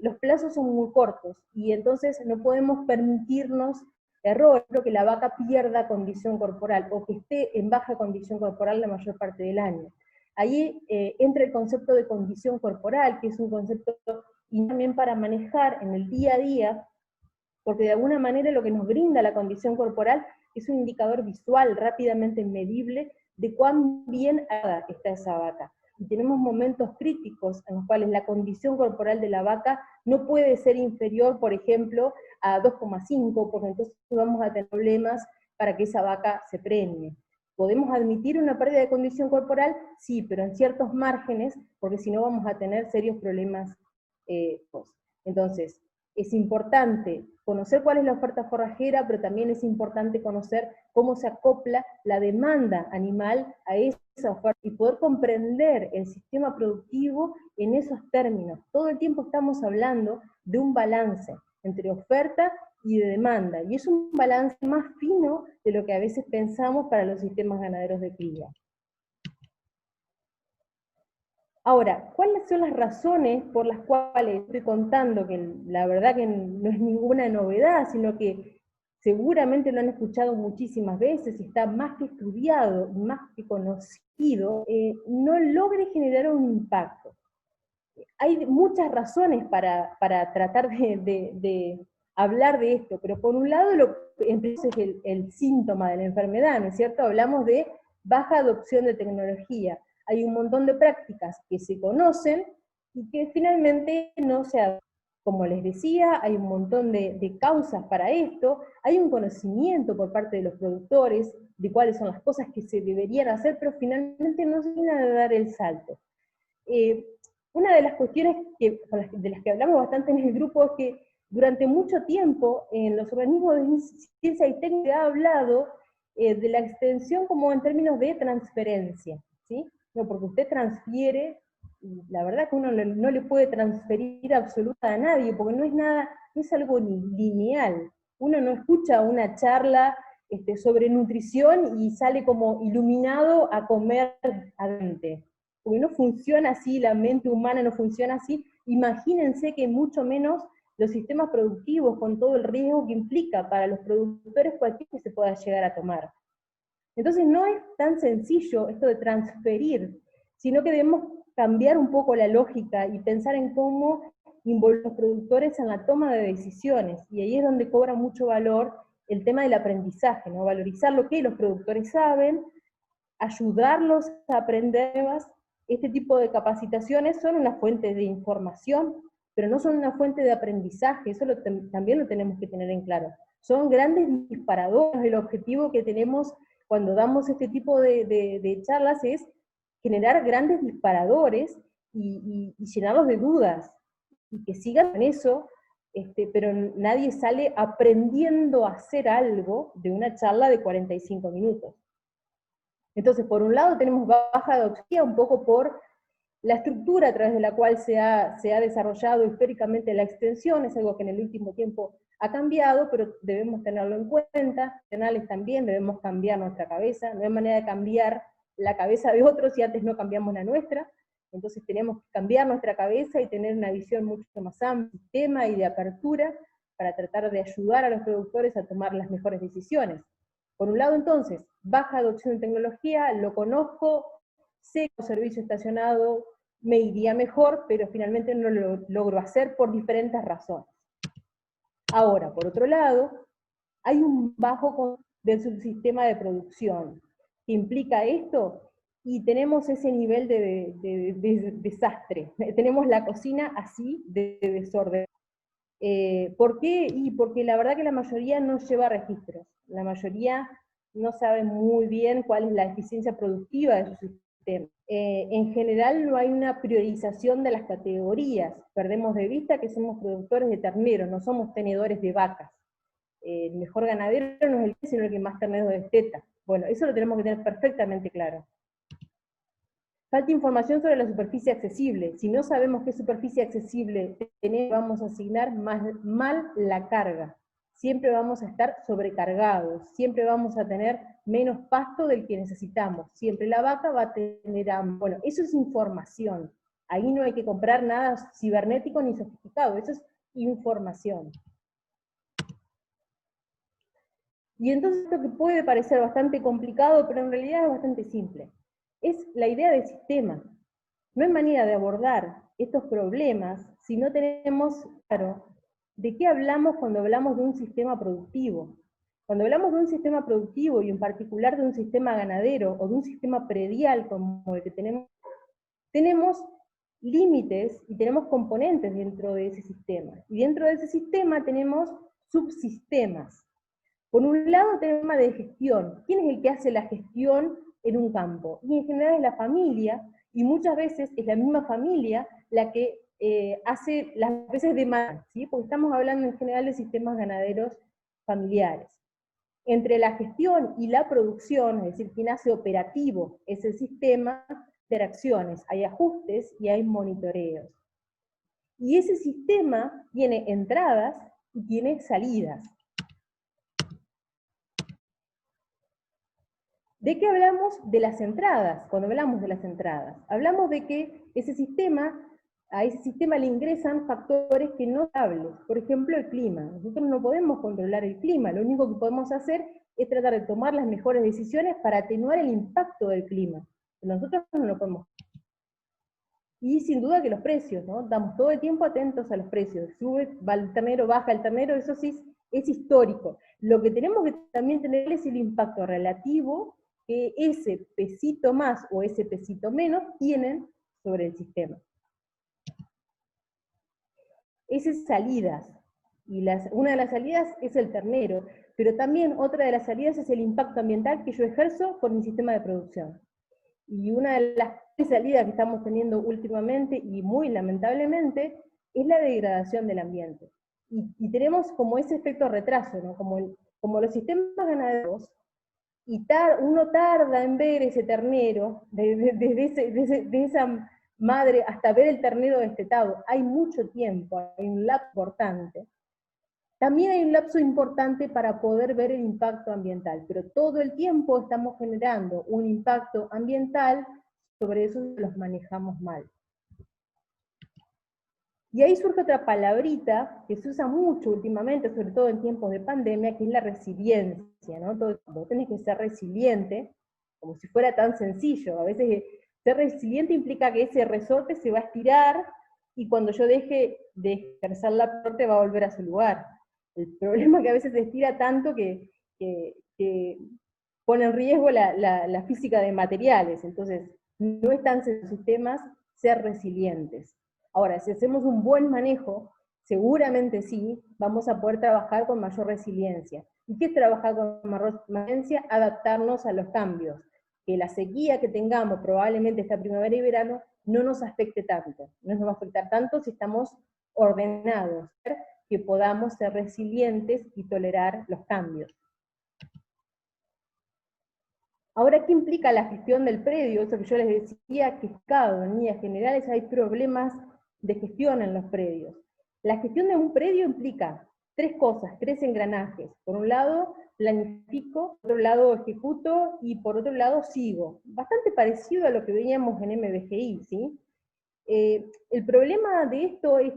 los plazos son muy cortos, y entonces no podemos permitirnos error, que la vaca pierda condición corporal, o que esté en baja condición corporal la mayor parte del año. Ahí entra el concepto de condición corporal, que es un concepto y también para manejar en el día a día, porque de alguna manera lo que nos brinda la condición corporal es un indicador visual rápidamente medible de cuán bien está esa vaca. y tenemos momentos críticos en los cuales la condición corporal de la vaca no puede ser inferior, por ejemplo, a 2,5, porque entonces vamos a tener problemas para que esa vaca se preñe. ¿Podemos admitir una pérdida de condición corporal? Sí, pero en ciertos márgenes, porque si no vamos a tener serios problemas. Entonces, es importante conocer cuál es la oferta forrajera, pero también es importante conocer cómo se acopla la demanda animal a esa oferta y poder comprender el sistema productivo en esos términos. Todo el tiempo estamos hablando de un balance entre oferta y de demanda, y es un balance más fino de lo que a veces pensamos para los sistemas ganaderos de cría. Ahora, ¿cuáles son las razones por las cuales estoy contando que la verdad que no es ninguna novedad, sino que seguramente lo han escuchado muchísimas veces y está más que estudiado, más que conocido, no logre generar un impacto? Hay muchas razones para tratar de hablar de esto, pero por un lado entonces el síntoma de la enfermedad, ¿no es cierto? Hablamos de baja adopción de tecnología. Hay un montón de prácticas que se conocen y que finalmente no se adoptan. Como les decía, hay un montón de causas para esto, hay un conocimiento por parte de los productores de cuáles son las cosas que se deberían hacer, pero finalmente no se viene a dar el salto. Una de las cuestiones de las que hablamos bastante en el grupo es que durante mucho tiempo en los organismos de ciencia y técnica se ha hablado de la extensión como en términos de transferencia, ¿sí? No, porque usted transfiere, y la verdad que uno no le puede transferir absoluta a nadie, porque no es nada, no es algo lineal. Uno no escucha una charla sobre nutrición y sale como iluminado a comer adelante. Porque no funciona así, la mente humana no funciona así. Imagínense que mucho menos los sistemas productivos, con todo el riesgo que implica para los productores cualquier que se pueda llegar a tomar. Entonces no es tan sencillo esto de transferir, sino que debemos cambiar un poco la lógica y pensar en cómo involucrar a los productores en la toma de decisiones, y ahí es donde cobra mucho valor el tema del aprendizaje, ¿no? Valorizar lo que los productores saben, ayudarlos a aprender más. Este tipo de capacitaciones son una fuente de información, pero no son una fuente de aprendizaje, eso también lo tenemos que tener en claro. Son grandes disparadores. El objetivo que tenemos cuando damos este tipo de charlas es generar grandes disparadores y llenarlos de dudas, y que sigan en eso, pero nadie sale aprendiendo a hacer algo de una charla de 45 minutos. Entonces, por un lado tenemos baja adopción, un poco por la estructura a través de la cual se ha desarrollado históricamente la extensión, es algo que en el último tiempo ha cambiado, pero debemos tenerlo en cuenta. También debemos cambiar nuestra cabeza, no hay manera de cambiar la cabeza de otros si antes no cambiamos la nuestra. Entonces tenemos que cambiar nuestra cabeza y tener una visión mucho más amplia del sistema y de apertura para tratar de ayudar a los productores a tomar las mejores decisiones. Por un lado, entonces, baja adopción de tecnología, lo conozco, sé que el servicio estacionado me iría mejor, pero finalmente no lo logro hacer por diferentes razones. Ahora, por otro lado, hay un bajo control del subsistema de producción. ¿Qué implica esto? Y tenemos ese nivel de desastre. Tenemos la cocina así de desorden. ¿Por qué? Y porque la verdad que la mayoría no lleva registros. La mayoría no sabe muy bien cuál es la eficiencia productiva de su sistema. En general no hay una priorización de las categorías. Perdemos de vista que somos productores de terneros, no somos tenedores de vacas. El mejor ganadero no es el que, sino el que más terneros desteta. Bueno, eso lo tenemos que tener perfectamente claro. Falta información sobre la superficie accesible. Si no sabemos qué superficie accesible tenemos, vamos a asignar mal la carga. Siempre vamos a estar sobrecargados, siempre vamos a tener menos pasto del que necesitamos, siempre la vaca va a tener hambre. Bueno, eso es información. Ahí no hay que comprar nada cibernético ni sofisticado, eso es información. Y entonces esto que puede parecer bastante complicado, pero en realidad es bastante simple. Es la idea del sistema. No hay manera de abordar estos problemas si no tenemos claro de qué hablamos cuando hablamos de un sistema productivo. Cuando hablamos de un sistema productivo, y en particular de un sistema ganadero, o de un sistema predial como el que tenemos, tenemos límites y tenemos componentes dentro de ese sistema. Y dentro de ese sistema tenemos subsistemas. Por un lado, tenemos el tema de gestión. ¿Quién es el que hace la gestión en un campo? Y en general es la familia, y muchas veces es la misma familia la que hace las veces de más, ¿sí? Porque estamos hablando en general de sistemas ganaderos familiares. Entre la gestión y la producción, es decir, quien hace operativo ese sistema, interacciones, hay ajustes y hay monitoreos. Y ese sistema tiene entradas y tiene salidas. ¿De qué hablamos? De las entradas. Cuando hablamos de las entradas, hablamos de que a ese sistema le ingresan factores que no son estables. Por ejemplo, el clima. Nosotros no podemos controlar el clima, lo único que podemos hacer es tratar de tomar las mejores decisiones para atenuar el impacto del clima. Nosotros no lo podemos. Y sin duda que los precios, ¿no? Estamos todo el tiempo atentos a los precios. Sube, va el ternero, baja el ternero, eso sí es histórico. Lo que tenemos que también tener es el impacto relativo que ese pesito más o ese pesito menos tienen sobre el sistema. Esas salidas, y una de las salidas es el ternero, pero también otra de las salidas es el impacto ambiental que yo ejerzo con mi sistema de producción. Y una de las salidas que estamos teniendo últimamente, y muy lamentablemente, es la degradación del ambiente. Y tenemos como ese efecto retraso, ¿no? Como los sistemas ganaderos, y uno tarda en ver ese ternero, desde esa madre hasta ver el ternero destetado, hay mucho tiempo, hay un lapso importante. También hay un lapso importante para poder ver el impacto ambiental, pero todo el tiempo estamos generando un impacto ambiental, sobre eso los manejamos mal. Y ahí surge otra palabrita que se usa mucho últimamente, sobre todo en tiempos de pandemia, que es la resiliencia, ¿no? Vos tenés que ser resiliente, como si fuera tan sencillo. A veces ser resiliente implica que ese resorte se va a estirar, y cuando yo deje de ejercer la resorte va a volver a su lugar. El problema es que a veces se estira tanto que pone en riesgo la física de materiales. Entonces, no es tan sencillo en sistemas ser resilientes. Ahora, si hacemos un buen manejo, seguramente sí, vamos a poder trabajar con mayor resiliencia. ¿Y qué es trabajar con mayor resiliencia? Adaptarnos a los cambios. Que la sequía que tengamos probablemente esta primavera y verano no nos afecte tanto. No nos va a afectar tanto si estamos ordenados, que podamos ser resilientes y tolerar los cambios. Ahora, ¿qué implica la gestión del predio? Eso que yo les decía, que en líneas generales hay problemas de gestión en los predios. La gestión de un predio implica tres cosas, tres engranajes. Por un lado, planifico, por otro lado, ejecuto, y por otro lado, sigo. Bastante parecido a lo que veíamos en MBGI, ¿sí? El problema de esto es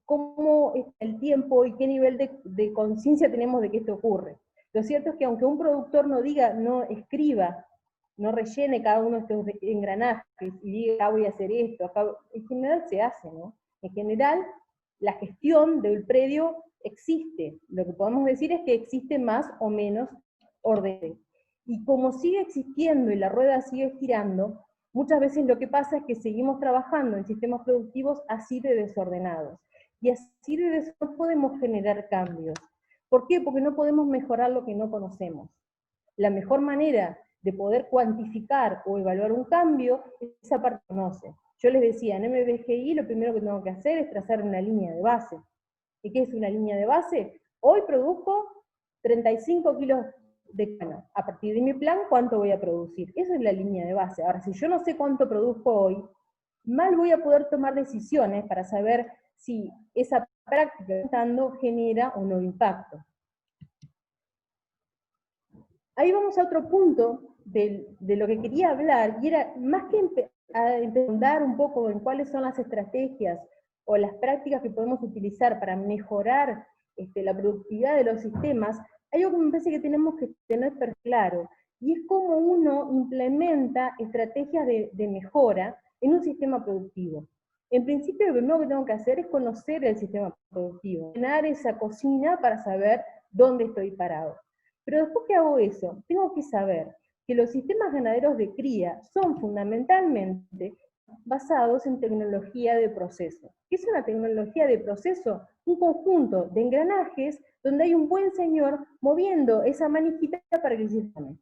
cómo es el tiempo y qué nivel de conciencia tenemos de que esto ocurre. Lo cierto es que aunque un productor no diga, no escriba, no rellene cada uno de estos engranajes y diga, voy a hacer esto, acá, en general se hace, ¿no? En general, la gestión del predio existe. Lo que podemos decir es que existe más o menos orden. Y como sigue existiendo y la rueda sigue girando, muchas veces lo que pasa es que seguimos trabajando en sistemas productivos así de desordenados. Y así de desordenados no podemos generar cambios. ¿Por qué? Porque no podemos mejorar lo que no conocemos. La mejor manera de poder cuantificar o evaluar un cambio es esa parte que conoce. Yo les decía, en MBGI lo primero que tengo que hacer es trazar una línea de base. ¿Y qué es una línea de base? Hoy produzco 35 kilos de cana. A partir de mi plan, ¿cuánto voy a producir? Esa es la línea de base. Ahora, si yo no sé cuánto produzco hoy, mal voy a poder tomar decisiones para saber si esa práctica que estoy dando genera o no impacto. Ahí vamos a otro punto de lo que quería hablar, y era más que empezar un poco en cuáles son las estrategias o las prácticas que podemos utilizar para mejorar la productividad de los sistemas, hay algo que me parece que tenemos que tener claro, y es cómo uno implementa estrategias de mejora en un sistema productivo. En principio, lo primero que tengo que hacer es conocer el sistema productivo, llenar esa cocina para saber dónde estoy parado. Pero después que hago eso, tengo que saber que los sistemas ganaderos de cría son fundamentalmente basados en tecnología de proceso. ¿Qué es una tecnología de proceso? Un conjunto de engranajes donde hay un buen señor moviendo esa manijita para que se funcione.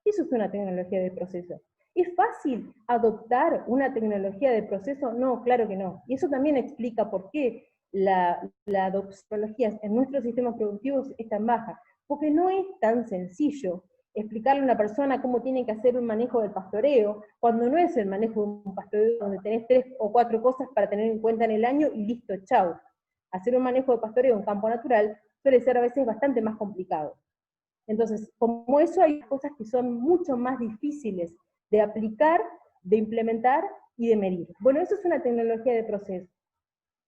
Eso es una tecnología de proceso. ¿Es fácil adoptar una tecnología de proceso? No, claro que no. Y eso también explica por qué la adopción en nuestros sistemas productivos es tan baja. Porque no es tan sencillo explicarle a una persona cómo tiene que hacer un manejo del pastoreo, cuando no es el manejo de un pastoreo donde tenés 3 o 4 cosas para tener en cuenta en el año y listo, chau. Hacer un manejo de pastoreo en campo natural suele ser a veces bastante más complicado. Entonces, como eso hay cosas que son mucho más difíciles de aplicar, de implementar y de medir. Bueno, eso es una tecnología de proceso.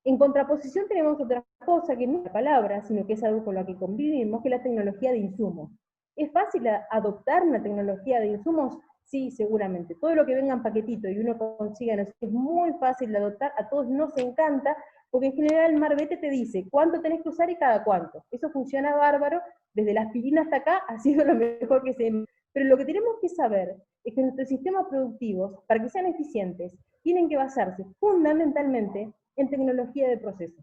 En contraposición tenemos otra cosa que no es una palabra, sino que es algo con lo que convivimos, que es la tecnología de insumos. ¿Es fácil adoptar una tecnología de insumos? Sí, seguramente. Todo lo que venga en paquetito y uno consiga, es muy fácil de adoptar, a todos nos encanta, porque en general el Marbete te dice cuánto tenés que usar y cada cuánto. Eso funciona bárbaro, desde la aspirina hasta acá ha sido lo mejor que se... Pero lo que tenemos que saber es que nuestros sistemas productivos, para que sean eficientes, tienen que basarse fundamentalmente en tecnología de proceso.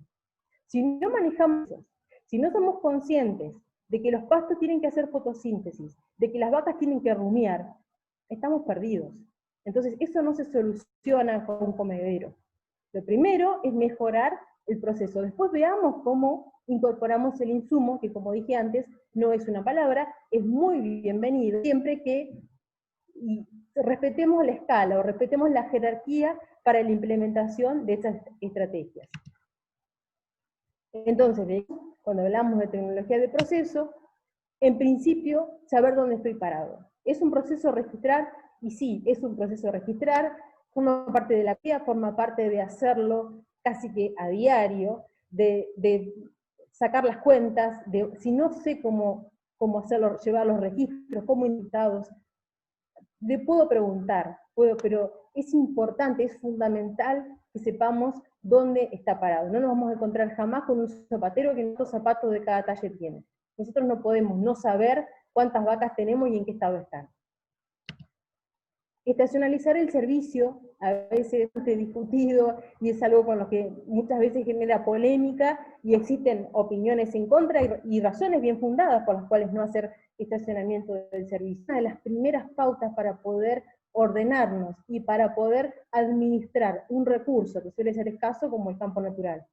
Si no manejamos eso, si no somos conscientes de que los pastos tienen que hacer fotosíntesis, de que las vacas tienen que rumiar, estamos perdidos. Entonces eso no se soluciona con un comedero. Lo primero es mejorar el proceso. Después veamos cómo incorporamos el insumo, que como dije antes, no es una palabra, es muy bienvenido, siempre que respetemos la escala o respetemos la jerarquía para la implementación de esas estrategias. Entonces, cuando hablamos de tecnología de proceso, en principio, saber dónde estoy parado. ¿Es un proceso registrar? Y sí, es un proceso registrar, forma parte de la guía, forma parte de hacerlo casi que a diario, de sacar las cuentas, si no sé cómo hacerlo, llevar los registros, cómo indictados, le puedo preguntar, pero es importante, es fundamental que sepamos dónde está parado. No nos vamos a encontrar jamás con un zapatero que nuestros zapatos de cada talle tiene. Nosotros no podemos no saber cuántas vacas tenemos y en qué estado están. Estacionalizar el servicio, a veces es discutido, y es algo con lo que muchas veces genera polémica, y existen opiniones en contra y razones bien fundadas por las cuales no hacer estacionamiento del servicio. Una de las primeras pautas para poder ordenarnos y para poder administrar un recurso que suele ser escaso como el campo natural.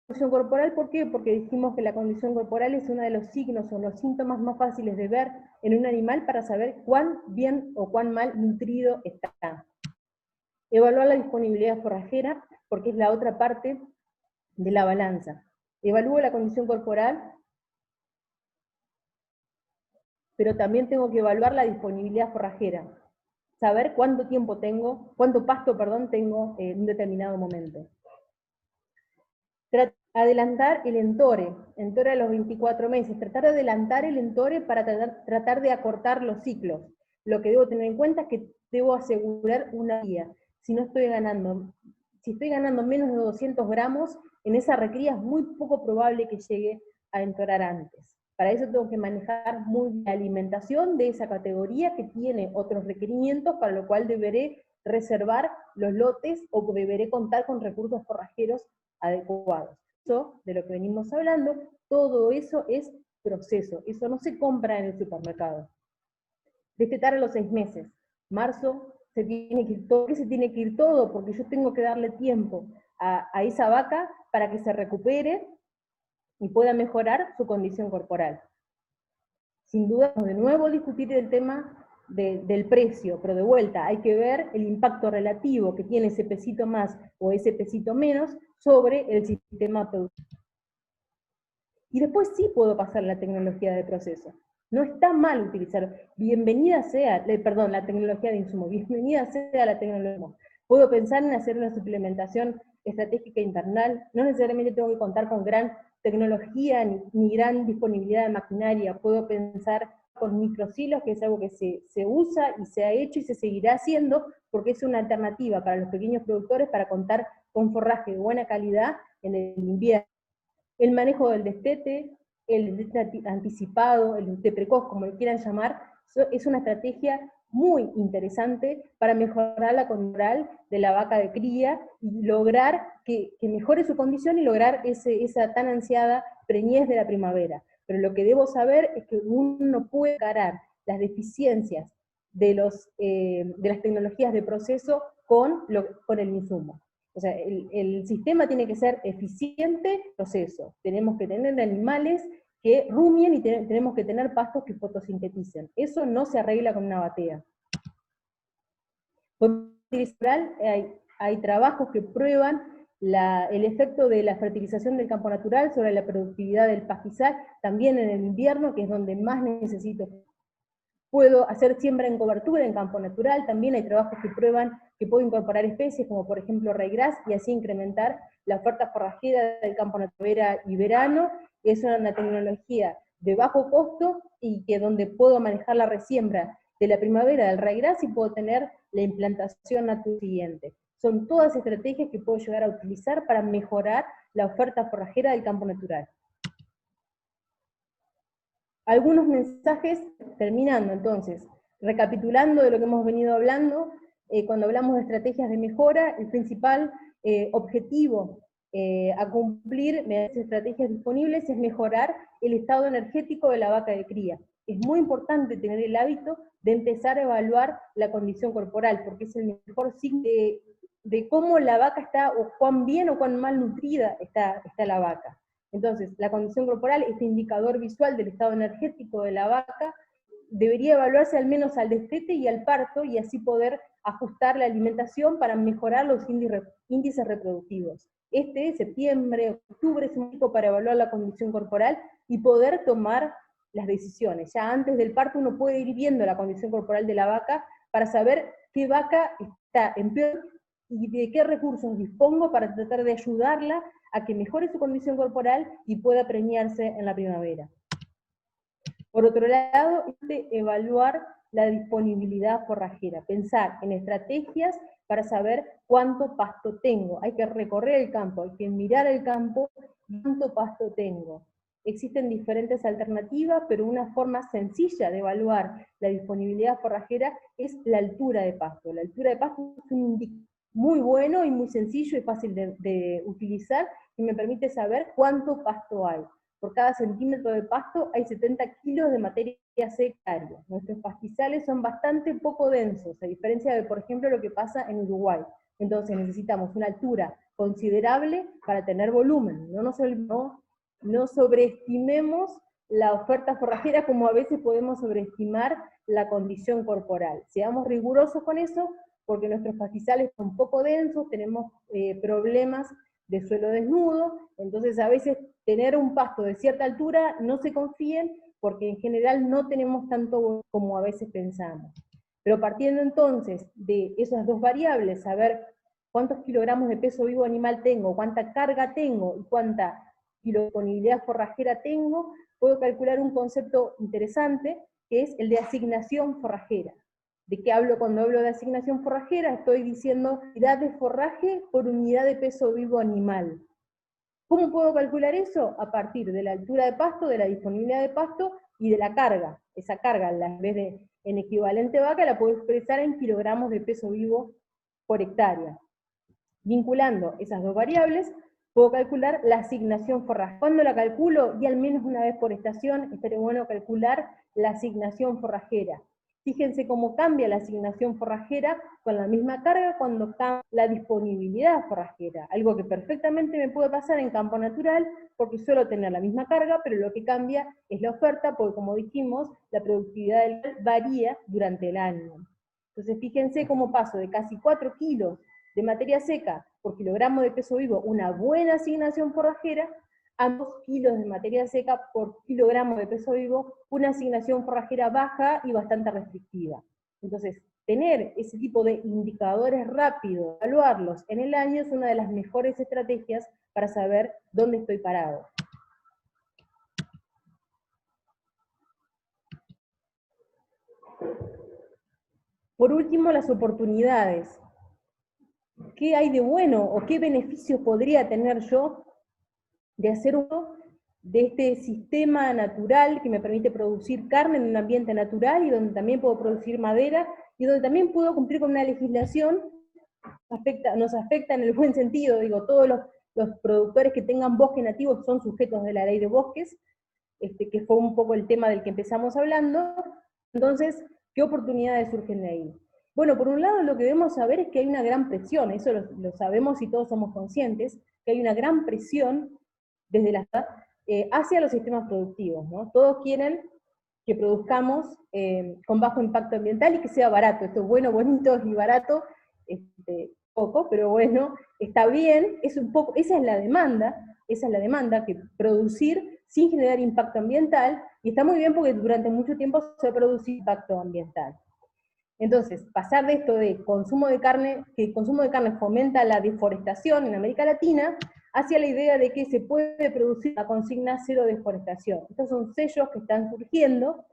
Condición corporal, ¿por qué? Porque dijimos que la condición corporal es uno de los signos o los síntomas más fáciles de ver en un animal para saber cuán bien o cuán mal nutrido está. Evaluar la disponibilidad forrajera, porque es la otra parte de la balanza. Evalúo la condición corporal, pero también tengo que evaluar la disponibilidad forrajera. Saber cuánto tiempo tengo, cuánto pasto, tengo en un determinado momento. Adelantar el entore a los 24 meses, tratar de adelantar el entore para tratar de acortar los ciclos. Lo que debo tener en cuenta es que debo asegurar una guía. Si estoy ganando menos de 200 gramos, en esa recría es muy poco probable que llegue a entorar antes. Para eso tengo que manejar muy bien la alimentación de esa categoría que tiene otros requerimientos, para lo cual deberé reservar los lotes o deberé contar con recursos forrajeros adecuados. Eso, de lo que venimos hablando, todo eso es proceso, eso no se compra en el supermercado. Destetar a los 6 meses. Marzo se tiene que ir todo. ¿Por qué se tiene que ir todo? Porque yo tengo que darle tiempo a esa vaca para que se recupere y pueda mejorar su condición corporal. Sin duda, de nuevo discutir el tema del precio, pero de vuelta hay que ver el impacto relativo que tiene ese pesito más o ese pesito menos sobre el sistema productivo. Y después sí puedo pasar la tecnología de proceso. No está mal utilizar, bienvenida sea, la tecnología de insumo, bienvenida sea la tecnología. Puedo pensar en hacer una suplementación estratégica invernal, no necesariamente tengo que contar con gran tecnología ni gran disponibilidad de maquinaria, puedo pensar con microsilos, que es algo que se usa y se ha hecho y se seguirá haciendo, porque es una alternativa para los pequeños productores para contar con forraje de buena calidad en el invierno. El manejo del destete, el destete anticipado, el destete precoz, como lo quieran llamar, es una estrategia muy interesante para mejorar la condición de la vaca de cría y lograr que mejore su condición y lograr esa tan ansiada preñez de la primavera. Pero lo que debo saber es que uno puede encarar las deficiencias de las tecnologías de proceso con el insumo. O sea, el sistema tiene que ser eficiente, proceso. Tenemos que tener animales que rumien y tenemos que tener pastos que fotosinteticen. Eso no se arregla con una batea. Hay trabajos que prueban el efecto de la fertilización del campo natural sobre la productividad del pastizal, también en el invierno, que es donde más necesito. Puedo hacer siembra en cobertura en campo natural, también hay trabajos que prueban que puedo incorporar especies como por ejemplo ryegrass y así incrementar la oferta forrajera del campo natural y verano. Es una tecnología de bajo costo y que donde puedo manejar la resiembra de la primavera del ryegrass y puedo tener la implantación natural siguiente. Son todas estrategias que puedo llegar a utilizar para mejorar la oferta forrajera del campo natural. Algunos mensajes, terminando entonces, recapitulando de lo que hemos venido hablando, cuando hablamos de estrategias de mejora, el principal objetivo a cumplir mediante estrategias disponibles es mejorar el estado energético de la vaca de cría. Es muy importante tener el hábito de empezar a evaluar la condición corporal, porque es el mejor signo de cómo la vaca está, o cuán bien o cuán mal nutrida está la vaca. Entonces, la condición corporal, este indicador visual del estado energético de la vaca, debería evaluarse al menos al destete y al parto, y así poder ajustar la alimentación para mejorar los índices reproductivos. Septiembre, octubre es un pico para evaluar la condición corporal y poder tomar las decisiones. Ya antes del parto uno puede ir viendo la condición corporal de la vaca para saber qué vaca está en peor y de qué recursos dispongo para tratar de ayudarla a que mejore su condición corporal y pueda preñarse en la primavera. Por otro lado, evaluar la disponibilidad forrajera, pensar en estrategias para saber cuánto pasto tengo. Hay que recorrer el campo, hay que mirar el campo, cuánto pasto tengo. Existen diferentes alternativas, pero una forma sencilla de evaluar la disponibilidad forrajera es la altura de pasto. La altura de pasto es un indicador muy bueno y muy sencillo y fácil de utilizar, y me permite saber cuánto pasto hay. Por cada centímetro de pasto hay 70 kilos de materia seca. Nuestros pastizales son bastante poco densos, a diferencia de, por ejemplo, lo que pasa en Uruguay. Entonces necesitamos una altura considerable para tener volumen. No sobreestimemos la oferta forrajera como a veces podemos sobreestimar la condición corporal. Seamos rigurosos con eso, porque nuestros pastizales son poco densos, tenemos problemas de suelo desnudo, entonces a veces tener un pasto de cierta altura no se confíen, porque en general no tenemos tanto como a veces pensamos. Pero partiendo entonces de esas dos variables, saber cuántos kilogramos de peso vivo animal tengo, cuánta carga tengo y cuánta disponibilidad forrajera tengo, puedo calcular un concepto interesante, que es el de asignación forrajera. ¿De qué hablo cuando hablo de asignación forrajera? Estoy diciendo unidad de forraje por unidad de peso vivo animal. ¿Cómo puedo calcular eso? A partir de la altura de pasto, de la disponibilidad de pasto y de la carga. Esa carga, en vez de en equivalente vaca, la puedo expresar en kilogramos de peso vivo por hectárea. Vinculando esas dos variables, puedo calcular la asignación forrajera. ¿Cuándo la calculo? Y al menos una vez por estación, estaría bueno calcular la asignación forrajera. Fíjense cómo cambia la asignación forrajera con la misma carga cuando cambia la disponibilidad forrajera. Algo que perfectamente me puede pasar en campo natural, porque suelo tener la misma carga, pero lo que cambia es la oferta, porque como dijimos, la productividad del varía durante el año. Entonces fíjense cómo paso de casi 4 kilos de materia seca por kilogramo de peso vivo, una buena asignación forrajera, a 2 kilos de materia seca por kilogramo de peso vivo, una asignación forrajera baja y bastante restrictiva. Entonces, tener ese tipo de indicadores rápidos, evaluarlos en el año, es una de las mejores estrategias para saber dónde estoy parado. Por último, las oportunidades. ¿Qué hay de bueno o qué beneficios podría tener yo de hacer uso de este sistema natural que me permite producir carne en un ambiente natural y donde también puedo producir madera y donde también puedo cumplir con una legislación nos afecta en el buen sentido, digo, todos los productores que tengan bosque nativo son sujetos de la ley de bosques, que fue un poco el tema del que empezamos hablando. Entonces, ¿qué oportunidades surgen de ahí? Bueno, por un lado lo que debemos saber es que hay una gran presión, eso lo sabemos y todos somos conscientes, que hay una gran presión desde la hacia los sistemas productivos, ¿no? Todos quieren que produzcamos con bajo impacto ambiental y que sea barato. Esto es bueno, bonito y barato, poco, pero bueno, está bien, es un poco, esa es la demanda, que producir sin generar impacto ambiental, y está muy bien porque durante mucho tiempo se ha producido impacto ambiental. Entonces, pasar de esto de consumo de carne, que el consumo de carne fomenta la deforestación en América Latina, hacia la idea de que se puede producir la consigna cero deforestación. Estos son sellos que están surgiendo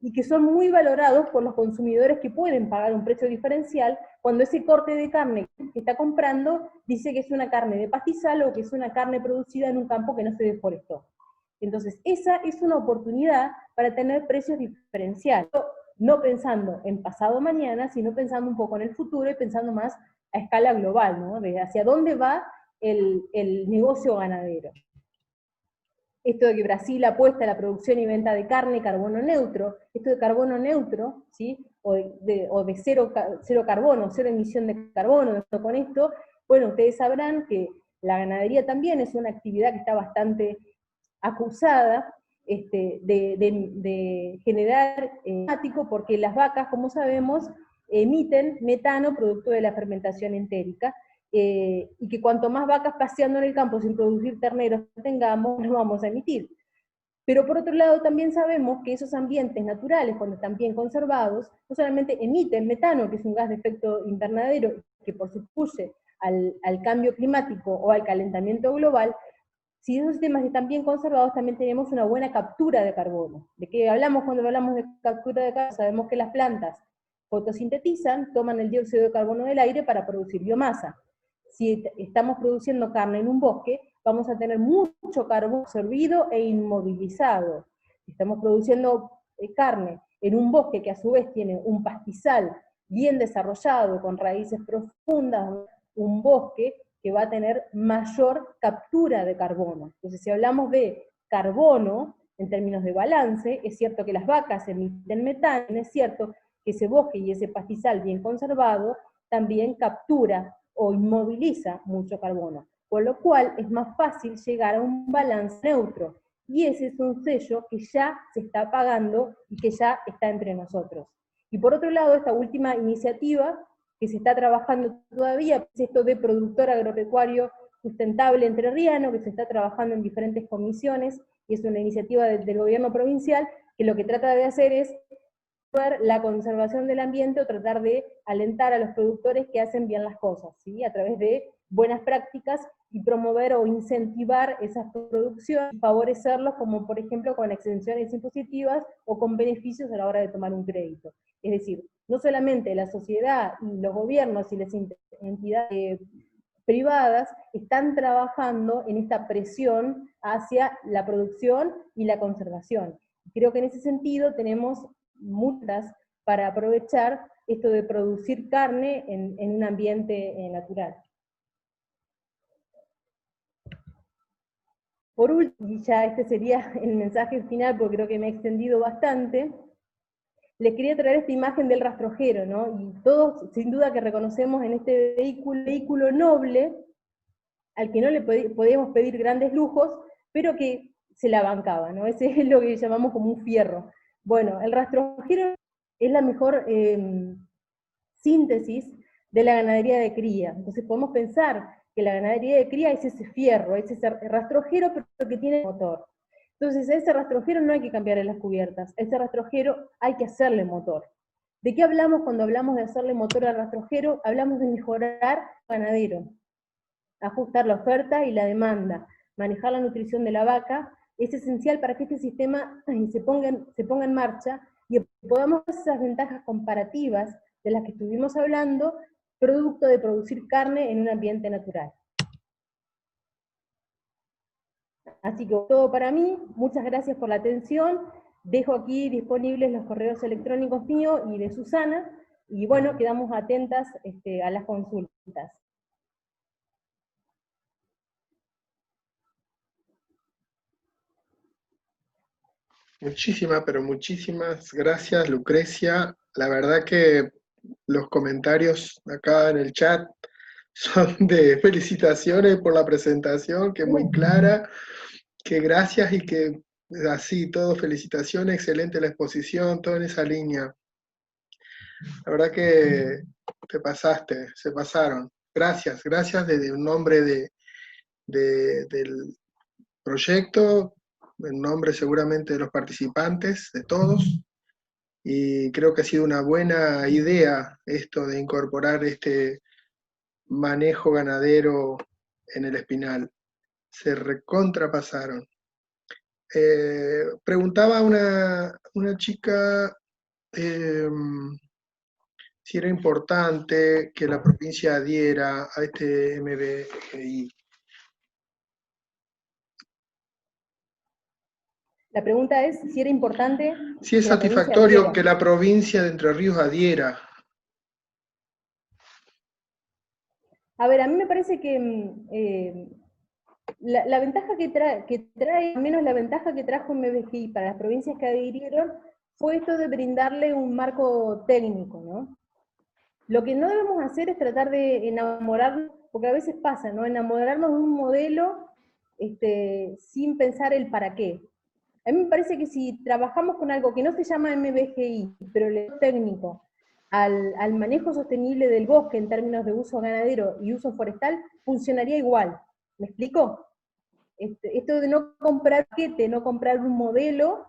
y que son muy valorados por los consumidores que pueden pagar un precio diferencial cuando ese corte de carne que está comprando dice que es una carne de pastizal o que es una carne producida en un campo que no se deforestó. Entonces, esa es una oportunidad para tener precios diferenciales, no pensando en pasado mañana, sino pensando un poco en el futuro y pensando más a escala global, ¿no? De hacia dónde va el negocio ganadero. Esto de que Brasil apuesta a la producción y venta de carne carbono neutro, esto de carbono neutro, ¿sí? o de cero carbono, cero emisión de carbono, con esto, bueno, ustedes sabrán que la ganadería también es una actividad que está bastante acusada de generar porque las vacas, como sabemos, emiten metano producto de la fermentación entérica, y que cuanto más vacas paseando en el campo sin producir terneros tengamos, no vamos a emitir. Pero por otro lado también sabemos que esos ambientes naturales, cuando están bien conservados, no solamente emiten metano, que es un gas de efecto invernadero, que por supuesto al cambio climático o al calentamiento global, si esos sistemas están bien conservados, también tenemos una buena captura de carbono. ¿De qué hablamos cuando hablamos de captura de carbono? Sabemos que las plantas fotosintetizan, toman el dióxido de carbono del aire para producir biomasa. Si estamos produciendo carne en un bosque, vamos a tener mucho carbono absorbido e inmovilizado. Si estamos produciendo carne en un bosque que a su vez tiene un pastizal bien desarrollado, con raíces profundas, un bosque que va a tener mayor captura de carbono. Entonces, si hablamos de carbono, en términos de balance, es cierto que las vacas emiten metano, es cierto que ese bosque y ese pastizal bien conservado también captura o inmoviliza mucho carbono, por lo cual es más fácil llegar a un balance neutro, y ese es un sello que ya se está pagando y que ya está entre nosotros. Y por otro lado, esta última iniciativa que se está trabajando todavía, es esto de productor agropecuario sustentable entrerriano, que se está trabajando en diferentes comisiones, y es una iniciativa del gobierno provincial, que lo que trata de hacer es ver la conservación del ambiente o tratar de alentar a los productores que hacen bien las cosas, ¿sí? A través de buenas prácticas y promover o incentivar esas producciones, y favorecerlos, como por ejemplo con exenciones impositivas o con beneficios a la hora de tomar un crédito. Es decir, no solamente la sociedad y los gobiernos y las entidades privadas están trabajando en esta presión hacia la producción y la conservación. Creo que en ese sentido tenemos muchas para aprovechar esto de producir carne en un ambiente natural. Por último, y ya este sería el mensaje final porque creo que me he extendido bastante, les quería traer esta imagen del rastrojero, ¿no? Y todos sin duda que reconocemos en este vehículo noble, al que no le podíamos pedir grandes lujos, pero que se la bancaba, ¿no? Ese es lo que llamamos como un fierro. Bueno, el rastrojero es la mejor síntesis de la ganadería de cría. Entonces podemos pensar que la ganadería de cría es ese fierro, es ese rastrojero, pero que tiene motor. Entonces a ese rastrojero no hay que cambiarle las cubiertas, a ese rastrojero hay que hacerle motor. ¿De qué hablamos cuando hablamos de hacerle motor al rastrojero? Hablamos de mejorar el ganadero, ajustar la oferta y la demanda, manejar la nutrición de la vaca. Es esencial para que este sistema se ponga en marcha y podamos ver esas ventajas comparativas de las que estuvimos hablando, producto de producir carne en un ambiente natural. Así que todo para mí, muchas gracias por la atención, dejo aquí disponibles los correos electrónicos míos y de Susana, Y bueno, quedamos atentas a las consultas. Muchísimas, pero muchísimas gracias, Lucrecia. La verdad que los comentarios acá en el chat son de felicitaciones por la presentación, que es muy clara, que gracias y que así, todo felicitaciones, excelente la exposición, todo en esa línea. La verdad que te pasaste, se pasaron. Gracias, gracias desde un nombre del proyecto, en nombre seguramente de los participantes, de todos, y creo que ha sido una buena idea esto de incorporar este manejo ganadero en el Espinal. Se recontrapasaron. Preguntaba una chica si era importante que la provincia adhiera a este MBGI. La pregunta es si era importante... Si es satisfactorio que la provincia de Entre Ríos adhiera. A ver, a mí me parece que la ventaja que trae, al menos la ventaja que trajo MBGI para las provincias que adhirieron, fue esto de brindarle un marco técnico, ¿no? Lo que no debemos hacer es tratar de enamorarnos, porque a veces pasa, ¿no? Enamorarnos de un modelo sin pensar el para qué. A mí me parece que si trabajamos con algo que no se llama MBGI, pero le técnico, al manejo sostenible del bosque en términos de uso ganadero y uso forestal, funcionaría igual. ¿Me explico? Esto de no comprar paquete, no comprar un modelo,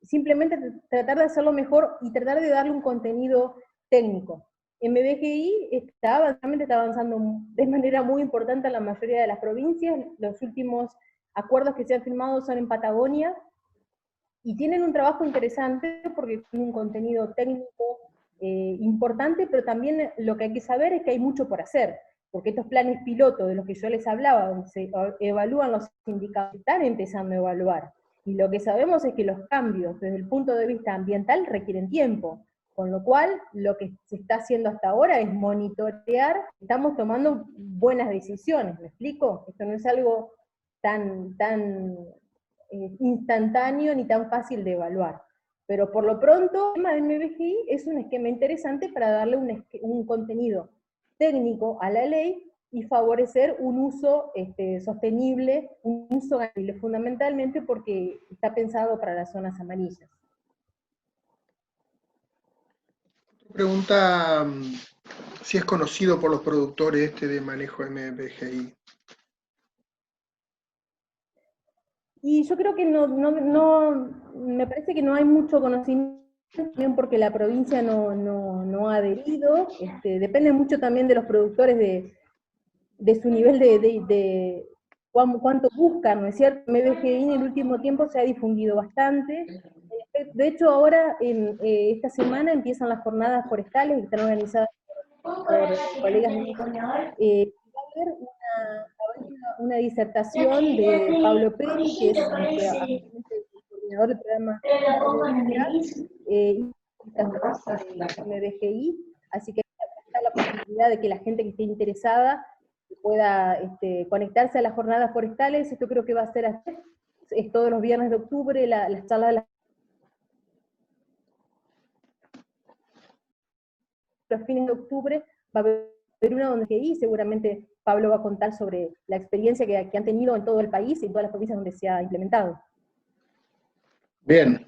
simplemente tratar de hacerlo mejor y tratar de darle un contenido técnico. MBGI está avanzando de manera muy importante en la mayoría de las provincias. Los últimos acuerdos que se han firmado son en Patagonia, y tienen un trabajo interesante porque tienen un contenido técnico importante, pero también lo que hay que saber es que hay mucho por hacer, porque estos planes piloto de los que yo les hablaba, donde se evalúan los indicadores, están empezando a evaluar, y lo que sabemos es que los cambios desde el punto de vista ambiental requieren tiempo, con lo cual lo que se está haciendo hasta ahora es monitorear, estamos tomando buenas decisiones, ¿me explico? Esto no es algo tan instantáneo ni tan fácil de evaluar. Pero por lo pronto, el tema del MBGI es un esquema interesante para darle un contenido técnico a la ley y favorecer un uso sostenible, un uso ganadero, fundamentalmente porque está pensado para las zonas amarillas. Pregunta si es conocido por los productores de manejo MBGI. Y yo creo que me parece que no hay mucho conocimiento, también porque la provincia no ha adherido, depende mucho también de los productores de su nivel de cuánto buscan, ¿no es cierto? MBGI en el último tiempo se ha difundido bastante. De hecho, ahora, esta semana, empiezan las jornadas forestales que están organizadas por colegas de va a haber una disertación de Pablo Peri, que es actualmente el coordinador del programa de MBGI, así que está la posibilidad de que la gente que esté interesada pueda conectarse a las jornadas forestales. Esto creo que va a ser todos los viernes de octubre, las charlas de los fines de octubre, va a haber una donde seguramente Pablo va a contar sobre la experiencia que han tenido en todo el país y en todas las provincias donde se ha implementado. Bien.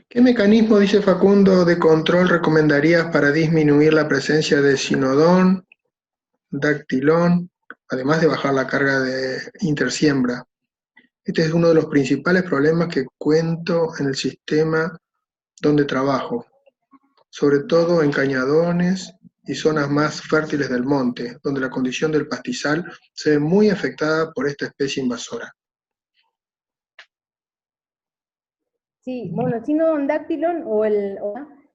¿Qué mecanismo, dice Facundo, de control recomendarías para disminuir la presencia de cinodón, dactilón, además de bajar la carga de intersiembra? Este es uno de los principales problemas que cuento en el sistema donde trabajo, sobre todo en cañadones y zonas más fértiles del monte, donde la condición del pastizal se ve muy afectada por esta especie invasora. Sí, bueno, el Cynodon dactylon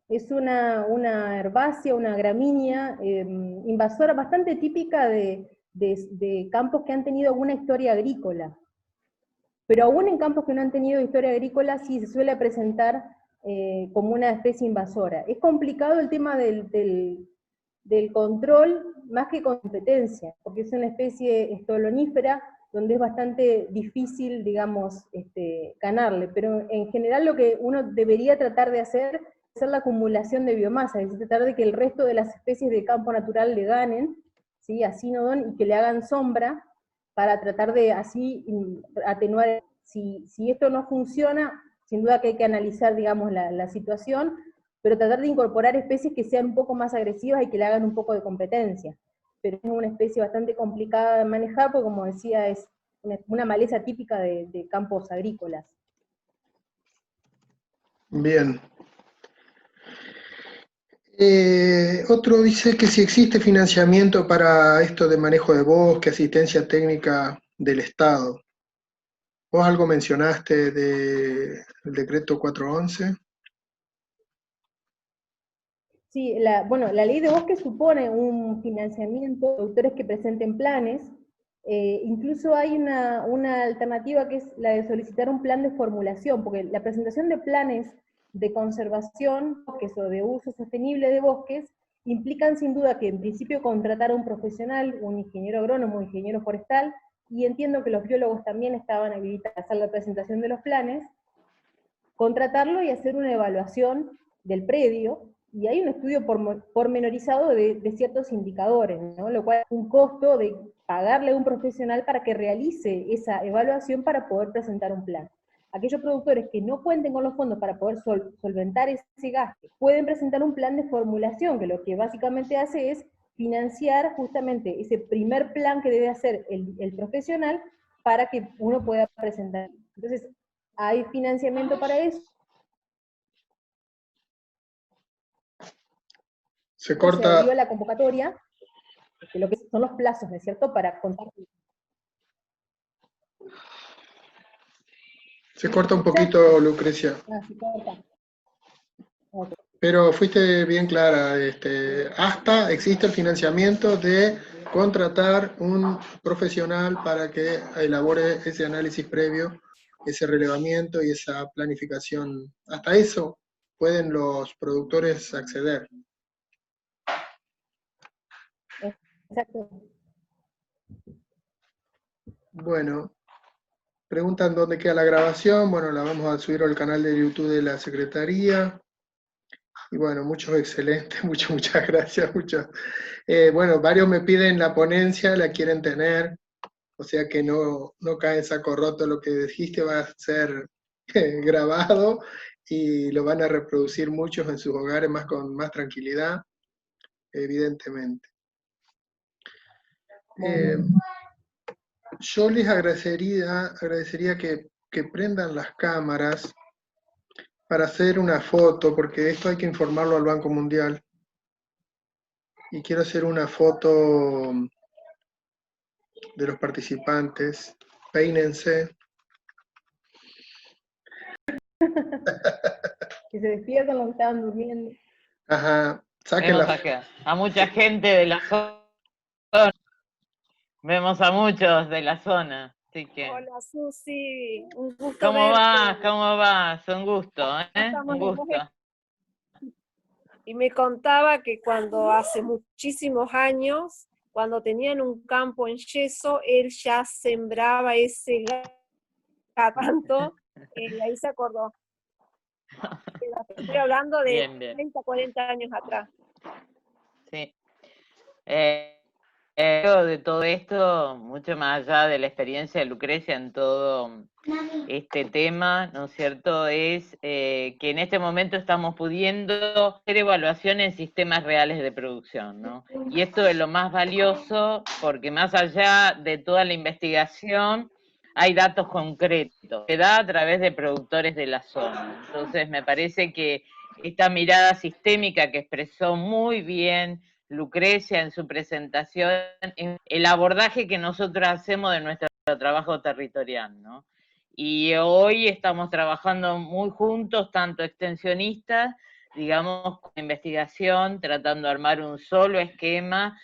es una herbácea, una gramínea invasora bastante típica de campos que han tenido alguna historia agrícola. Pero aún en campos que no han tenido historia agrícola, sí se suele presentar como una especie invasora. Es complicado el tema del control más que competencia, porque es una especie estolonífera donde es bastante difícil, digamos, ganarle, pero en general lo que uno debería tratar de hacer es la acumulación de biomasa, es decir, tratar de que el resto de las especies de campo natural le ganen, ¿sí? A Cynodon, y que le hagan sombra, para tratar de así atenuar. Si esto no funciona, sin duda que hay que analizar, digamos, la situación, pero tratar de incorporar especies que sean un poco más agresivas y que le hagan un poco de competencia. Pero es una especie bastante complicada de manejar, porque como decía, es una maleza típica de campos agrícolas. Bien. Otro dice que si existe financiamiento para esto de manejo de bosque, asistencia técnica del Estado. Vos algo mencionaste del decreto 411. Sí, la ley de bosque supone un financiamiento de autores que presenten planes. Incluso hay una alternativa que es la de solicitar un plan de formulación, porque la presentación de planes de conservación o de uso sostenible de bosques implican sin duda que en principio contratar a un profesional, un ingeniero agrónomo, un ingeniero forestal, y entiendo que los biólogos también estaban habilitados a hacer la presentación de los planes, contratarlo y hacer una evaluación del predio, y hay un estudio pormenorizado de ciertos indicadores, ¿no? Lo cual es un costo de pagarle a un profesional para que realice esa evaluación para poder presentar un plan. Aquellos productores que no cuenten con los fondos para poder solventar ese gasto, pueden presentar un plan de formulación, que lo que básicamente hace es financiar justamente ese primer plan que debe hacer el profesional para que uno pueda presentar. Entonces, hay financiamiento para eso. Se Se corta. abrió la convocatoria, de lo que son los plazos, ¿no es cierto?, para contar. Se corta un poquito, Lucrecia. Se corta. Okay. Pero fuiste bien clara. Hasta existe el financiamiento de contratar un profesional para que elabore ese análisis previo, ese relevamiento y esa planificación. Hasta eso pueden los productores acceder. Exacto. Bueno, preguntan dónde queda la grabación. Bueno, la vamos a subir al canal de YouTube de la Secretaría. Y bueno, muchos excelentes, muchas gracias. Bueno, varios me piden la ponencia, la quieren tener, o sea que no cae en saco roto lo que dijiste, va a ser grabado y lo van a reproducir muchos en sus hogares con más tranquilidad, evidentemente. Yo les agradecería que prendan las cámaras para hacer una foto, porque esto hay que informarlo al Banco Mundial. Y quiero hacer una foto de los participantes. Peínense. Que se despiertan los que estaban durmiendo. Ajá, saquen la... A mucha gente de la zona. Vemos a muchos de la zona. Así que... Hola Susi, un gusto ¿Cómo verte. vas? ¿Cómo vas? Un gusto, ¿eh? Estamos Un gusto. Y me contaba que cuando hace muchísimos años, cuando tenían un campo en yeso, él ya sembraba ese garbanzo, y ahí se acordó. Estoy hablando de Bien, bien. 30, 40 años atrás. Sí. De todo esto, mucho más allá de la experiencia de Lucrecia en todo este tema, ¿no es cierto?, es que en este momento estamos pudiendo hacer evaluaciones en sistemas reales de producción, ¿no? Y esto es lo más valioso porque más allá de toda la investigación, hay datos concretos, se da a través de productores de la zona. Entonces me parece que esta mirada sistémica que expresó muy bien Lucrecia en su presentación, el abordaje que nosotros hacemos de nuestro trabajo territorial, ¿no? Y hoy estamos trabajando muy juntos, tanto extensionistas, digamos, con investigación, tratando de armar un solo esquema,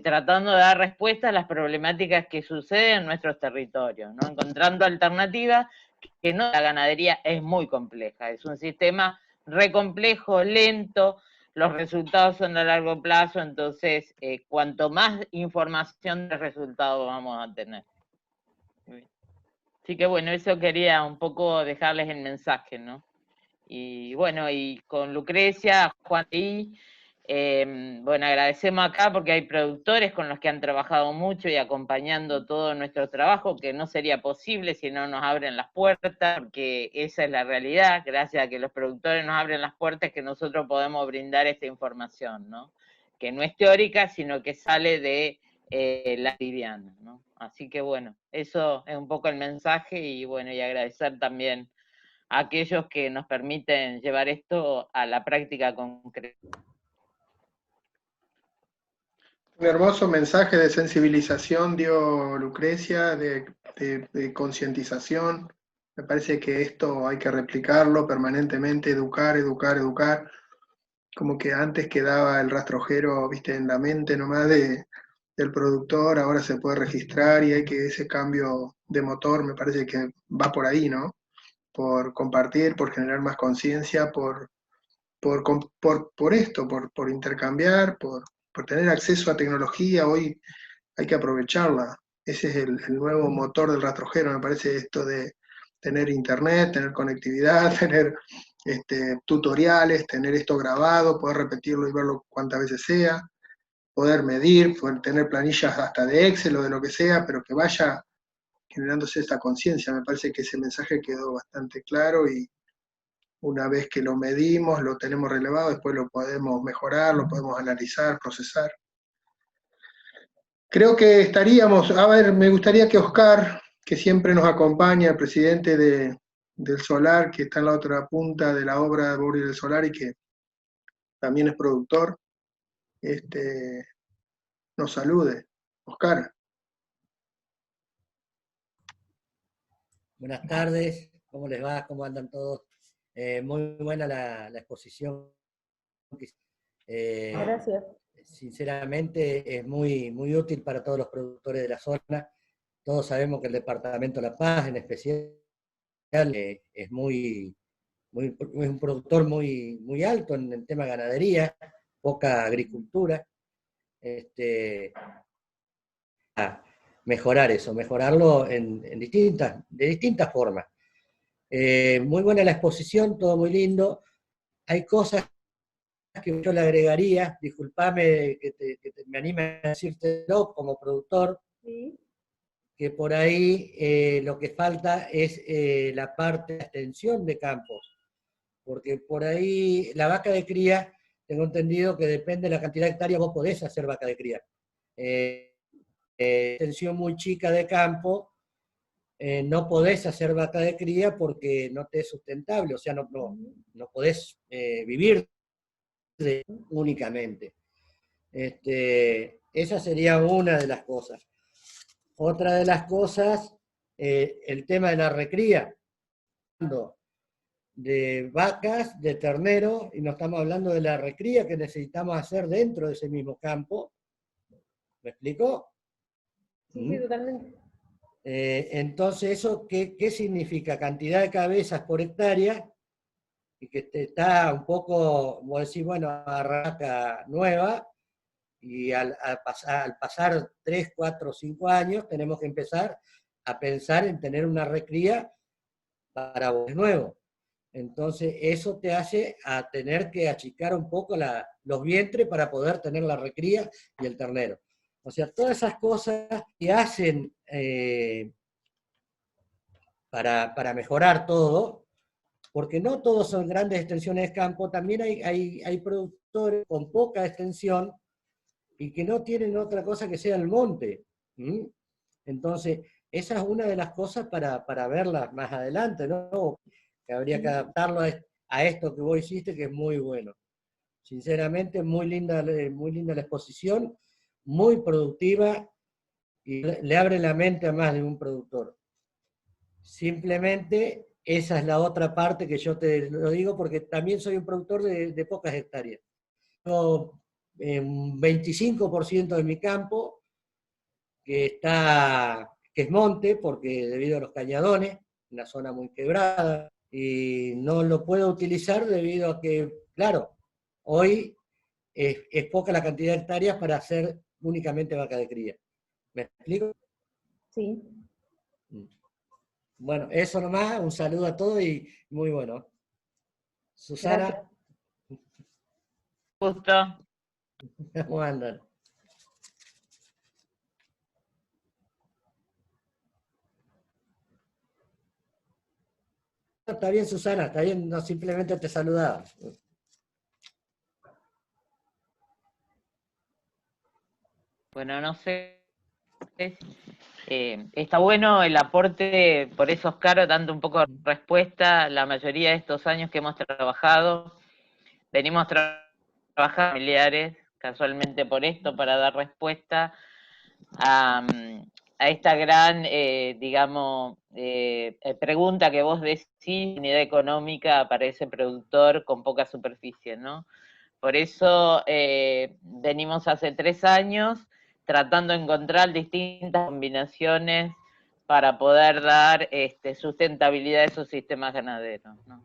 tratando de dar respuesta a las problemáticas que suceden en nuestros territorios, ¿no? Encontrando alternativas que no, la ganadería es muy compleja, es un sistema re complejo, lento, los resultados son a largo plazo, entonces cuanto más información de resultados vamos a tener. Así que bueno, eso quería un poco dejarles el mensaje, ¿no? Y bueno, y con Lucrecia, Juan y bueno, agradecemos acá porque hay productores con los que han trabajado mucho y acompañando todo nuestro trabajo, que no sería posible si no nos abren las puertas, porque esa es la realidad, gracias a que los productores nos abren las puertas que nosotros podemos brindar esta información, ¿no? Que no es teórica, sino que sale de la cotidiana, ¿no? Así que bueno, eso es un poco el mensaje y bueno, y agradecer también a aquellos que nos permiten llevar esto a la práctica concreta. Un hermoso mensaje de sensibilización dio Lucrecia, de concientización. Me parece que esto hay que replicarlo permanentemente, educar, educar, educar. Como que antes quedaba el rastrojero, viste, en la mente nomás del productor, ahora se puede registrar y hay que ese cambio de motor, me parece que va por ahí, ¿no? Por compartir, por generar más conciencia, por esto, por intercambiar, por tener acceso a tecnología. Hoy hay que aprovecharla. Ese es el nuevo motor del rastrojero, me parece, esto de tener internet, tener conectividad, tener tutoriales, tener esto grabado, poder repetirlo y verlo cuantas veces sea, poder medir, poder tener planillas hasta de Excel o de lo que sea, pero que vaya generándose esta conciencia. Me parece que ese mensaje quedó bastante claro y una vez que lo medimos, lo tenemos relevado, después lo podemos mejorar, lo podemos analizar, procesar. Creo que estaríamos, a ver, me gustaría que Oscar, que siempre nos acompaña, el presidente del Solar, que está en la otra punta de la obra de Boris del Solar y que también es productor, nos salude. Oscar. Buenas tardes, ¿cómo les va? ¿Cómo andan todos? Muy buena la exposición. Gracias. Sinceramente es muy, muy útil para todos los productores de la zona. Todos sabemos que el Departamento de La Paz, en especial, es es un productor muy alto en el tema ganadería, poca agricultura. Mejorar eso, mejorarlo de distintas formas. Muy buena la exposición, todo muy lindo. Hay cosas que yo le agregaría, disculpame que me anime a decírtelo como productor, Sí. que por ahí lo que falta es la parte de extensión de campos, porque por ahí la vaca de cría, tengo entendido que depende de la cantidad de hectáreas vos podés hacer vaca de cría. Extensión muy chica de campo, no podés hacer vaca de cría porque no te es sustentable, o sea, no podés vivir únicamente. Esa sería una de las cosas. Otra de las cosas, el tema de la recría de vacas, de ternero, y no estamos hablando de la recría que necesitamos hacer dentro de ese mismo campo. ¿Me explico? Sí, totalmente. Entonces, ¿eso qué significa? Cantidad de cabezas por hectárea, y que está un poco, como decir, bueno, arranca nueva, y al pasar 3, 4, 5 años, tenemos que empezar a pensar en tener una recría para bodes nuevos. Entonces, eso te hace a tener que achicar un poco los vientres para poder tener la recría y el ternero. O sea, todas esas cosas que hacen para mejorar todo, porque no todos son grandes extensiones de campo, también hay productores con poca extensión y que no tienen otra cosa que sea el monte. Entonces, esa es una de las cosas para verla más adelante, ¿no? Que habría que adaptarlo a esto que vos hiciste, que es muy bueno. Sinceramente, muy linda la exposición, muy productiva, y le abre la mente a más de un productor. Simplemente, esa es la otra parte que yo te lo digo, porque también soy un productor de pocas hectáreas. Yo, un 25% de mi campo, que es monte, porque debido a los cañadones, una zona muy quebrada, y no lo puedo utilizar debido a que, claro, hoy es poca la cantidad de hectáreas para hacer únicamente vaca de cría. ¿Me explico? Sí. Bueno, eso nomás, un saludo a todos y muy bueno. Susana. Gracias. Justo. ¿Cómo andan? Está bien, Susana, está bien, no simplemente te saludaba. Bueno, no sé. Está bueno el aporte, por eso Oscar, dando un poco de respuesta. La mayoría de estos años que hemos trabajado, venimos trabajando familiares, casualmente por esto, para dar respuesta a esta gran, digamos, pregunta que vos decís, unidad económica para ese productor con poca superficie, ¿no? Por eso venimos hace 3 años tratando de encontrar distintas combinaciones para poder dar sustentabilidad a esos sistemas ganaderos, ¿no?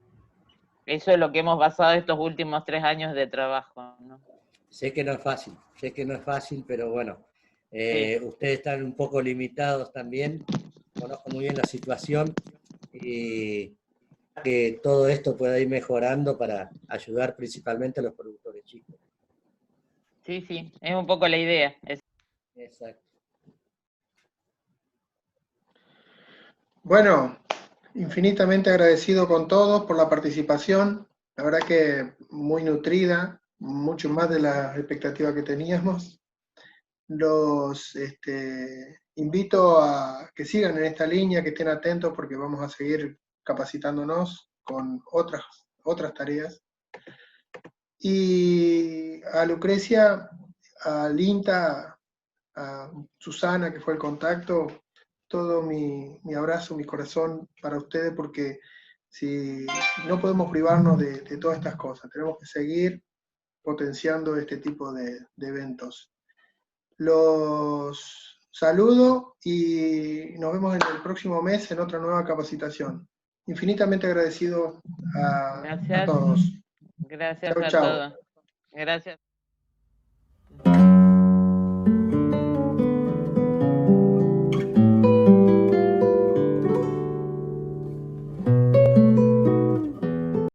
Eso es lo que hemos basado estos últimos 3 años de trabajo, ¿no? Sé que no es fácil, pero bueno, Sí. ustedes están un poco limitados también, conozco muy bien la situación y que todo esto pueda ir mejorando para ayudar principalmente a los productores chicos. Sí, sí, es un poco la idea. Exacto. Bueno, infinitamente agradecido con todos por la participación. La verdad que muy nutrida, mucho más de las expectativas que teníamos. Los invito a que sigan en esta línea, que estén atentos porque vamos a seguir capacitándonos con otras tareas. Y a Lucrecia, a Linta, a Susana, que fue el contacto, todo mi abrazo, mi corazón para ustedes, porque si no podemos privarnos de todas estas cosas, tenemos que seguir potenciando este tipo de eventos. Los saludo y nos vemos en el próximo mes en otra nueva capacitación. Infinitamente agradecido a Gracias. todos. Gracias Chau, a chau. todos. Gracias.